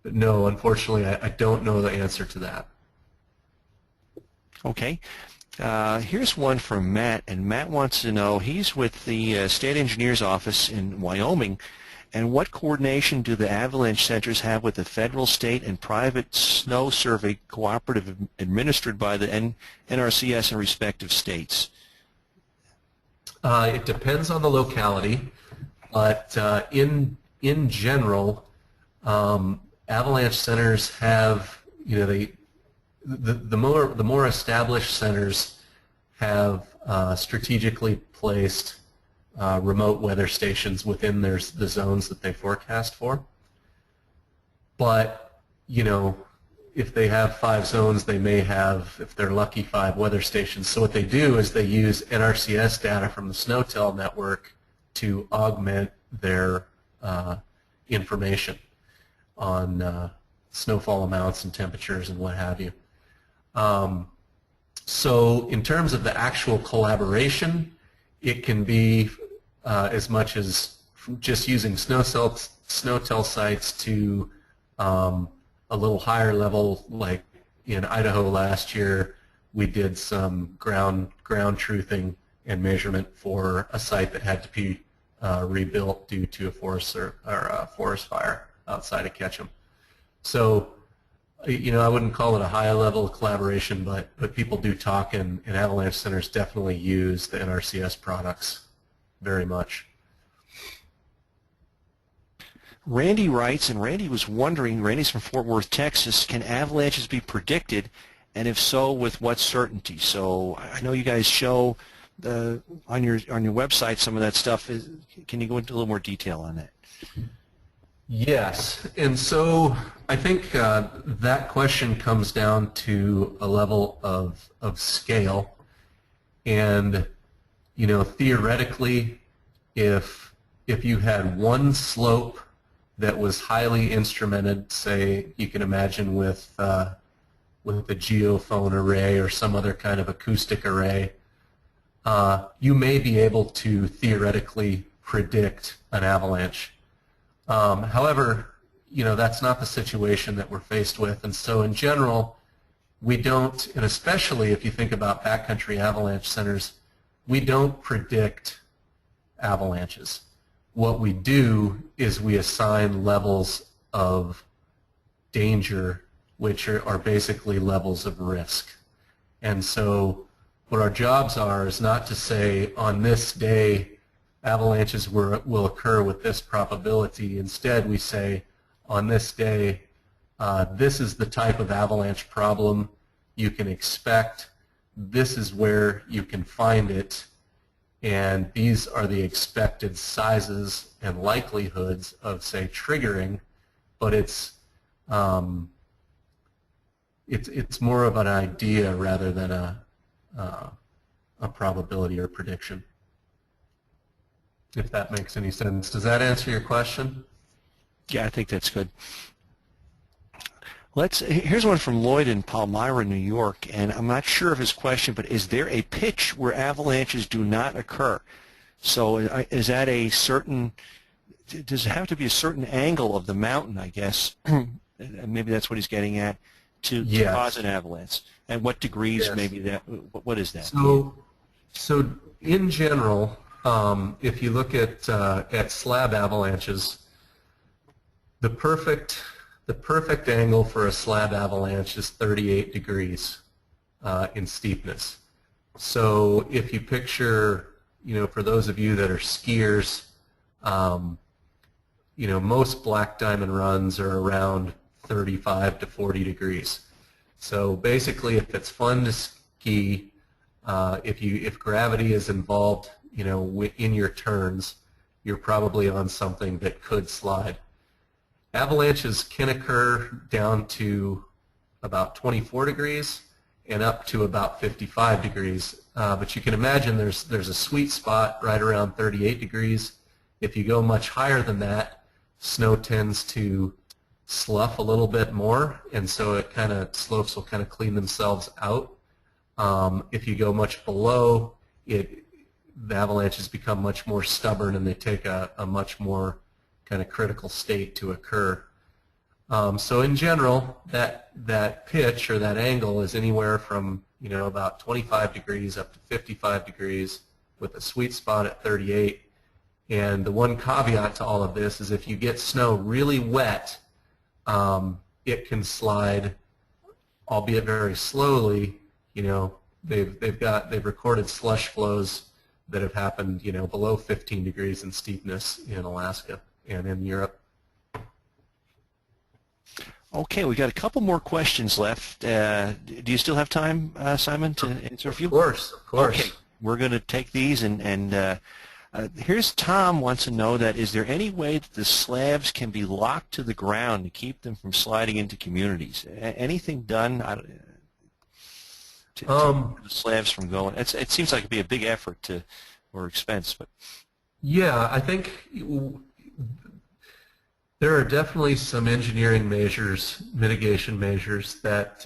[SPEAKER 2] no, unfortunately, I don't know the answer to that.
[SPEAKER 1] Okay. Here's one from Matt, and Matt wants to know, he's with the State Engineer's Office in Wyoming, and what coordination do the Avalanche Centers have with the federal, state, and private snow survey cooperative administered by the NRCS in respective states?
[SPEAKER 2] It depends on the locality, but in general, Avalanche centers have, you know, the more established centers have strategically placed remote weather stations within the zones that they forecast for. But, you know, if they have 5 zones, they may have, if they're lucky, 5 weather stations. So what they do is they use NRCS data from the SNOWTEL network to augment their information on snowfall amounts and temperatures and what have you. So in terms of the actual collaboration, it can be as much as just using SNOWTEL sites to a little higher level, like in Idaho last year, we did some ground truthing and measurement for a site that had to be rebuilt due to a forest fire outside of Ketchum. So, you know, I wouldn't call it a high level of collaboration, but people do talk, and Avalanche centers definitely use the NRCS products very much.
[SPEAKER 1] Randy writes, and Randy was wondering, Randy's from Fort Worth, Texas, can avalanches be predicted, and if so, with what certainty? So I know you guys show on your website some of that stuff. Can you go into a little more detail on that?
[SPEAKER 2] Yes, and so I think that question comes down to a level of scale, and you know, theoretically, if you had one slope that was highly instrumented, say you can imagine with a geophone array or some other kind of acoustic array, you may be able to theoretically predict an avalanche. However, you know, that's not the situation that we're faced with, and so in general, we don't, and especially if you think about backcountry avalanche centers, we don't predict avalanches. What we do is we assign levels of danger, which are basically levels of risk. And so what our jobs are is not to say on this day avalanches will occur with this probability. Instead, we say on this day, this is the type of avalanche problem you can expect, this is where you can find it, and these are the expected sizes and likelihoods of, say, triggering, but it's more of an idea rather than a probability or prediction, if that makes any sense. Does that answer your question?
[SPEAKER 1] Yeah, I think that's good. Here's one from Lloyd in Palmyra, New York, and I'm not sure of his question, but is there a pitch where avalanches do not occur? So is that a certain, does it have to be a certain angle of the mountain, I guess? Maybe that's what he's getting at, to cause an avalanche. And what degrees maybe that, what is that?
[SPEAKER 2] So in general, if you look at slab avalanches, the perfect the perfect angle for a slab avalanche is 38 degrees in steepness. So if you picture, for those of you that are skiers, most black diamond runs are around 35 to 40 degrees. So basically, if it's fun to ski, if gravity is involved, in your turns, you're probably on something that could slide. Avalanches can occur down to about 24 degrees and up to about 55 degrees. But you can imagine there's a sweet spot right around 38 degrees. If you go much higher than that, snow tends to slough a little bit more, and so slopes will kind of clean themselves out. If you go much below, the avalanches become much more stubborn, and they take a much more kind of critical state to occur. So in general, that pitch or that angle is anywhere from about 25 degrees up to 55 degrees, with a sweet spot at 38. And the one caveat to all of this is if you get snow really wet, it can slide, albeit very slowly. They've recorded slush flows that have happened below 15 degrees in steepness in Alaska and in Europe.
[SPEAKER 1] Okay, we got a couple more questions left. Do you still have time, Simon, to answer a few?
[SPEAKER 2] Of course.
[SPEAKER 1] Okay, we're going to take these, and here's Tom wants to know that is there any way that the slabs can be locked to the ground to keep them from sliding into communities? Anything done to keep the slabs from going? It seems like it'd be a big effort or expense, but
[SPEAKER 2] yeah, I think there are definitely some engineering measures, mitigation measures that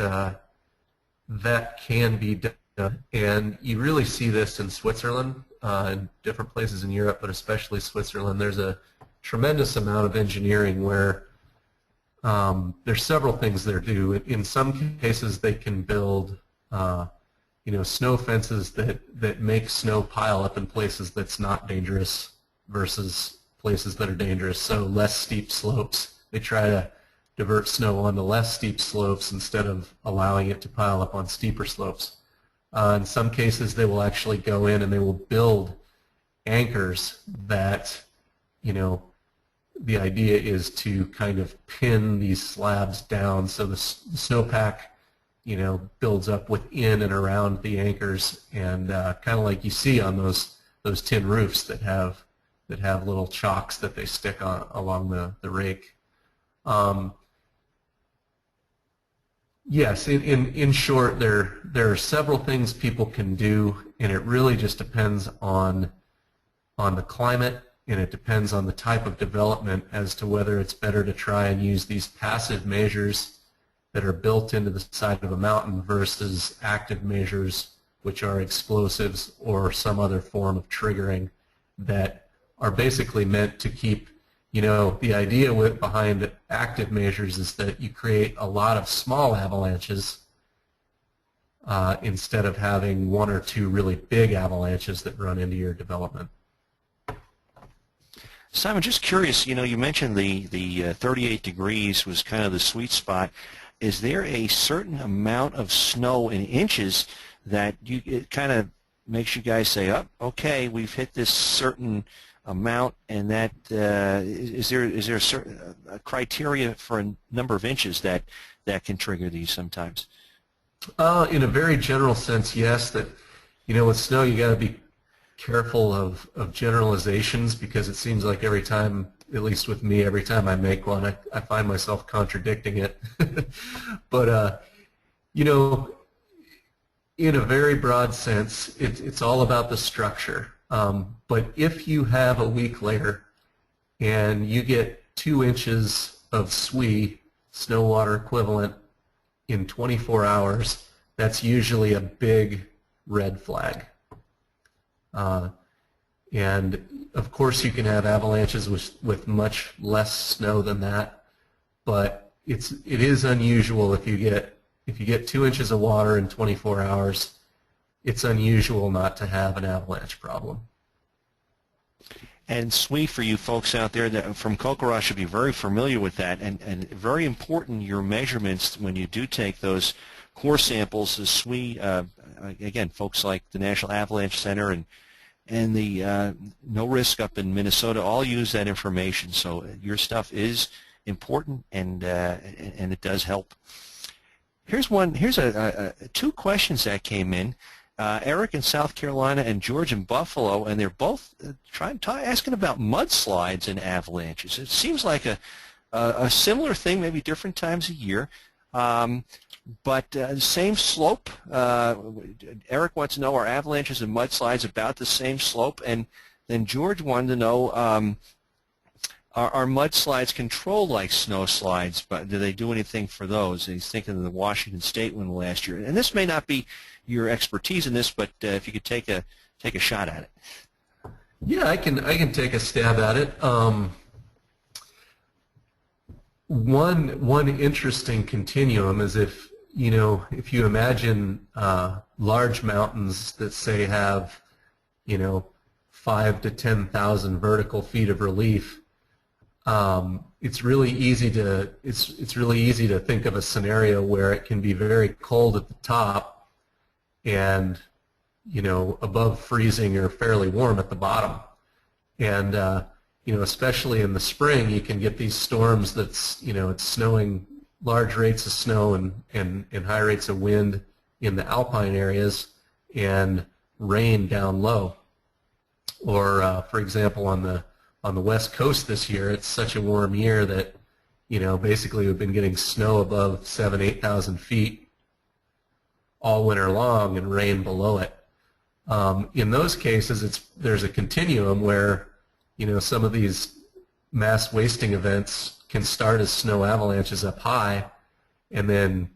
[SPEAKER 2] can be done, and you really see this in Switzerland, in different places in Europe, but especially Switzerland. There's a tremendous amount of engineering where there's several things they're doing. In some cases, they can build snow fences that make snow pile up in places that's not dangerous versus places that are dangerous, so less steep slopes. They try to divert snow onto less steep slopes instead of allowing it to pile up on steeper slopes. In some cases, they will actually go in and they will build anchors that, the idea is to kind of pin these slabs down so the snowpack, builds up within and around the anchors, and kind of like you see on those tin roofs that have little chocks that they stick along the rake. Yes, in short, there are several things people can do, and it really just depends on the climate, and it depends on the type of development as to whether it's better to try and use these passive measures that are built into the side of a mountain versus active measures, which are explosives or some other form of triggering that are basically meant to keep, the idea behind active measures is that you create a lot of small avalanches instead of having one or two really big avalanches that run into your development.
[SPEAKER 1] Simon, just curious, you mentioned the 38 degrees was kind of the sweet spot. Is there a certain amount of snow in inches that it kind of makes you guys say, oh, okay, we've hit this certain amount, and that is there a certain criteria for a number of inches that can trigger these sometimes?
[SPEAKER 2] In a very general sense, yes. That with snow you got to be careful of generalizations, because it seems like every time, at least with me, every time I make one, I find myself contradicting it. But in a very broad sense, it's all about the structure. But if you have a weak layer and you get 2 inches of SWE, snow water equivalent, in 24 hours, that's usually a big red flag. And of course you can have avalanches with much less snow than that, but it is unusual if you get 2 inches of water in 24 hours. It's unusual not to have an avalanche problem.
[SPEAKER 1] And SWE, for you folks out there that from CoCoRaHS, should be very familiar with that, and very important your measurements when you do take those core samples. The SWE, again, folks like the National Avalanche Center and the No Risk up in Minnesota all use that information. So your stuff is important, and it does help. Here's one. Here's two questions that came in. Eric in South Carolina and George in Buffalo, and they're both asking about mudslides and avalanches. It seems like a similar thing, maybe different times a year, but same slope. Eric wants to know, are avalanches and mudslides about the same slope? And then George wanted to know, are mudslides controlled like snow slides, but do they do anything for those? And he's thinking of the Washington State one last year. And this may not be your expertise in this, but if you could take a shot at it.
[SPEAKER 2] Yeah, I can take a stab at it. One interesting continuum is if you imagine large mountains that say have 5,000 to 10,000 vertical feet of relief. It's really easy to think of a scenario where it can be very cold at the top and above freezing or fairly warm at the bottom. And especially in the spring, you can get these storms that's it's snowing large rates of snow and high rates of wind in the alpine areas and rain down low. Or for example, on the West Coast this year, it's such a warm year that basically we've been getting snow above 7,000–8,000 feet all winter long and rain below it. In those cases, there's a continuum where some of these mass wasting events can start as snow avalanches up high, and then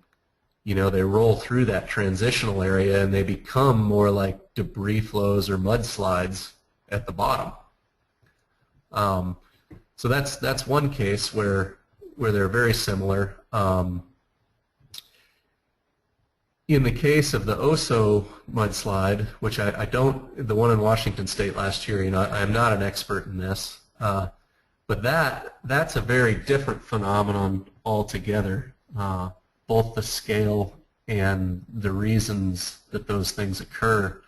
[SPEAKER 2] they roll through that transitional area and they become more like debris flows or mudslides at the bottom. So that's one case where they're very similar. In the case of the Oso mudslide, which I don't, the one in Washington State last year, I'm not an expert in this, but that's a very different phenomenon altogether. Both the scale and the reasons that those things occur.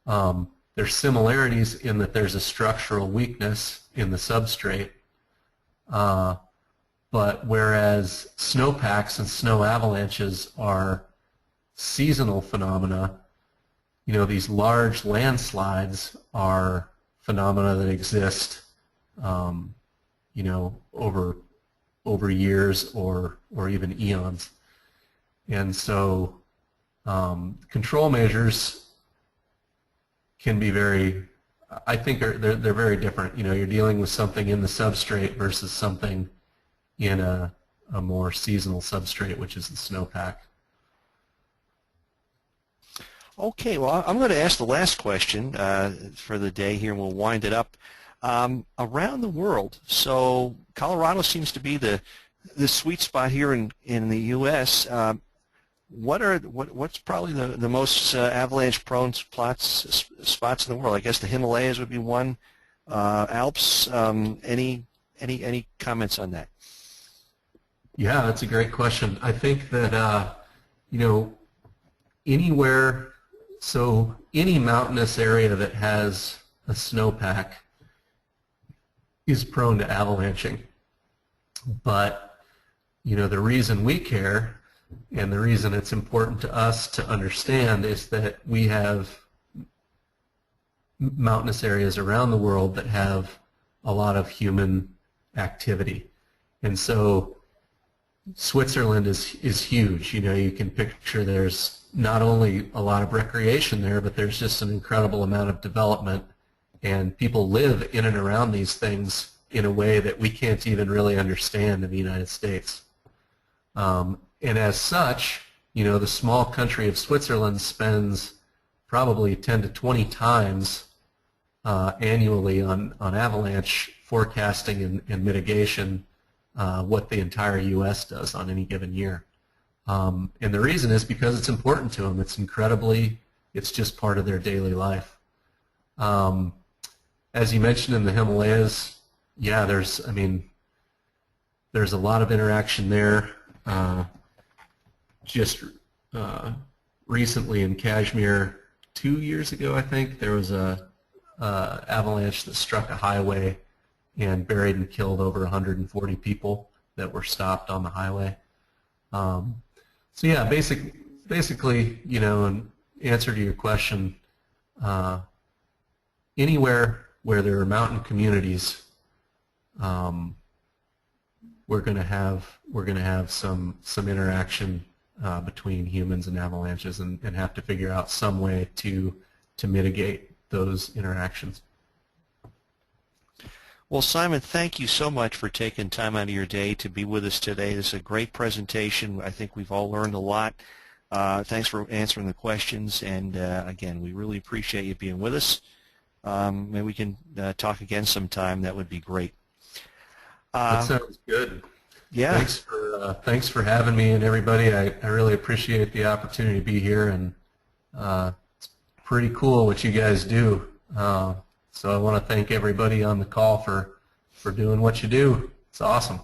[SPEAKER 2] There's similarities in that there's a structural weakness in the substrate, but whereas snowpacks and snow avalanches are seasonal phenomena, these large landslides are phenomena that exist, over years or even eons. And so control measures can be I think they're very different. You're dealing with something in the substrate versus something in a more seasonal substrate, which is the snowpack.
[SPEAKER 1] Okay, well, I'm going to ask the last question for the day here, and we'll wind it up. Around the world, so Colorado seems to be the sweet spot here in the U.S. What's probably the most avalanche-prone spots in the world? I guess the Himalayas would be one. Alps. Any comments on that?
[SPEAKER 2] Yeah, that's a great question. I think that anywhere. So any mountainous area that has a snowpack is prone to avalanching. But the reason we care and the reason it's important to us to understand is that we have mountainous areas around the world that have a lot of human activity. And so Switzerland is huge. You can picture there's not only a lot of recreation there, but there's just an incredible amount of development, and people live in and around these things in a way that we can't even really understand in the United States. And as such, the small country of Switzerland spends probably 10 to 20 times annually on avalanche forecasting and mitigation what the entire U.S. does on any given year. And the reason is because it's important to them. It's just part of their daily life. as you mentioned in the Himalayas, yeah, there's a lot of interaction there. Just recently in Kashmir, 2 years ago, I think, there was a avalanche that struck a highway and buried and killed over 140 people that were stopped on the highway. So yeah, basically, you know, in answer to your question, anywhere where there are mountain communities, we're going to have some interaction between humans and avalanches, and have to figure out some way to mitigate those interactions.
[SPEAKER 1] Well, Simon, thank you so much for taking time out of your day to be with us today. This is a great presentation. I think we've all learned a lot. Thanks for answering the questions, and again, we really appreciate you being with us. Maybe we can talk again sometime. That would be great.
[SPEAKER 2] That sounds good.
[SPEAKER 1] Yeah.
[SPEAKER 2] Thanks for having me, and everybody. I really appreciate the opportunity to be here, and it's pretty cool what you guys do. So I want to thank everybody on the call for doing what you do. It's awesome.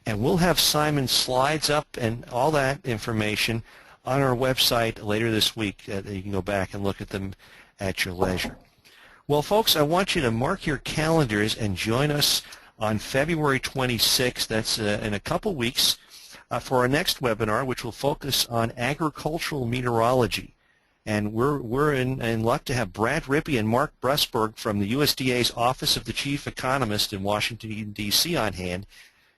[SPEAKER 1] And we'll have Simon's slides up and all that information on our website later this week. You can go back and look at them at your leisure. Well, folks, I want you to mark your calendars and join us on February 26th. That's in a couple weeks for our next webinar, which will focus on agricultural meteorology. And we're in luck to have Brad Rippey and Mark Brusberg from the USDA's Office of the Chief Economist in Washington, D.C. on hand,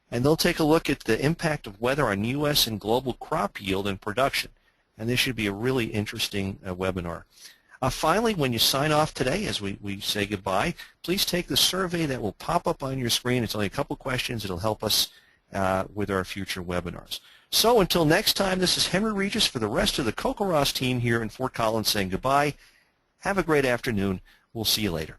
[SPEAKER 1] and they'll take a look at the impact of weather on U.S. and global crop yield and production. And this should be a really interesting webinar. Finally, when you sign off today, as we say goodbye, please take the survey that will pop up on your screen. It's only a couple questions. It'll help us with our future webinars. So until next time, this is Henry Regis for the rest of the CoCoRaHS team here in Fort Collins saying goodbye. Have a great afternoon. We'll see you later.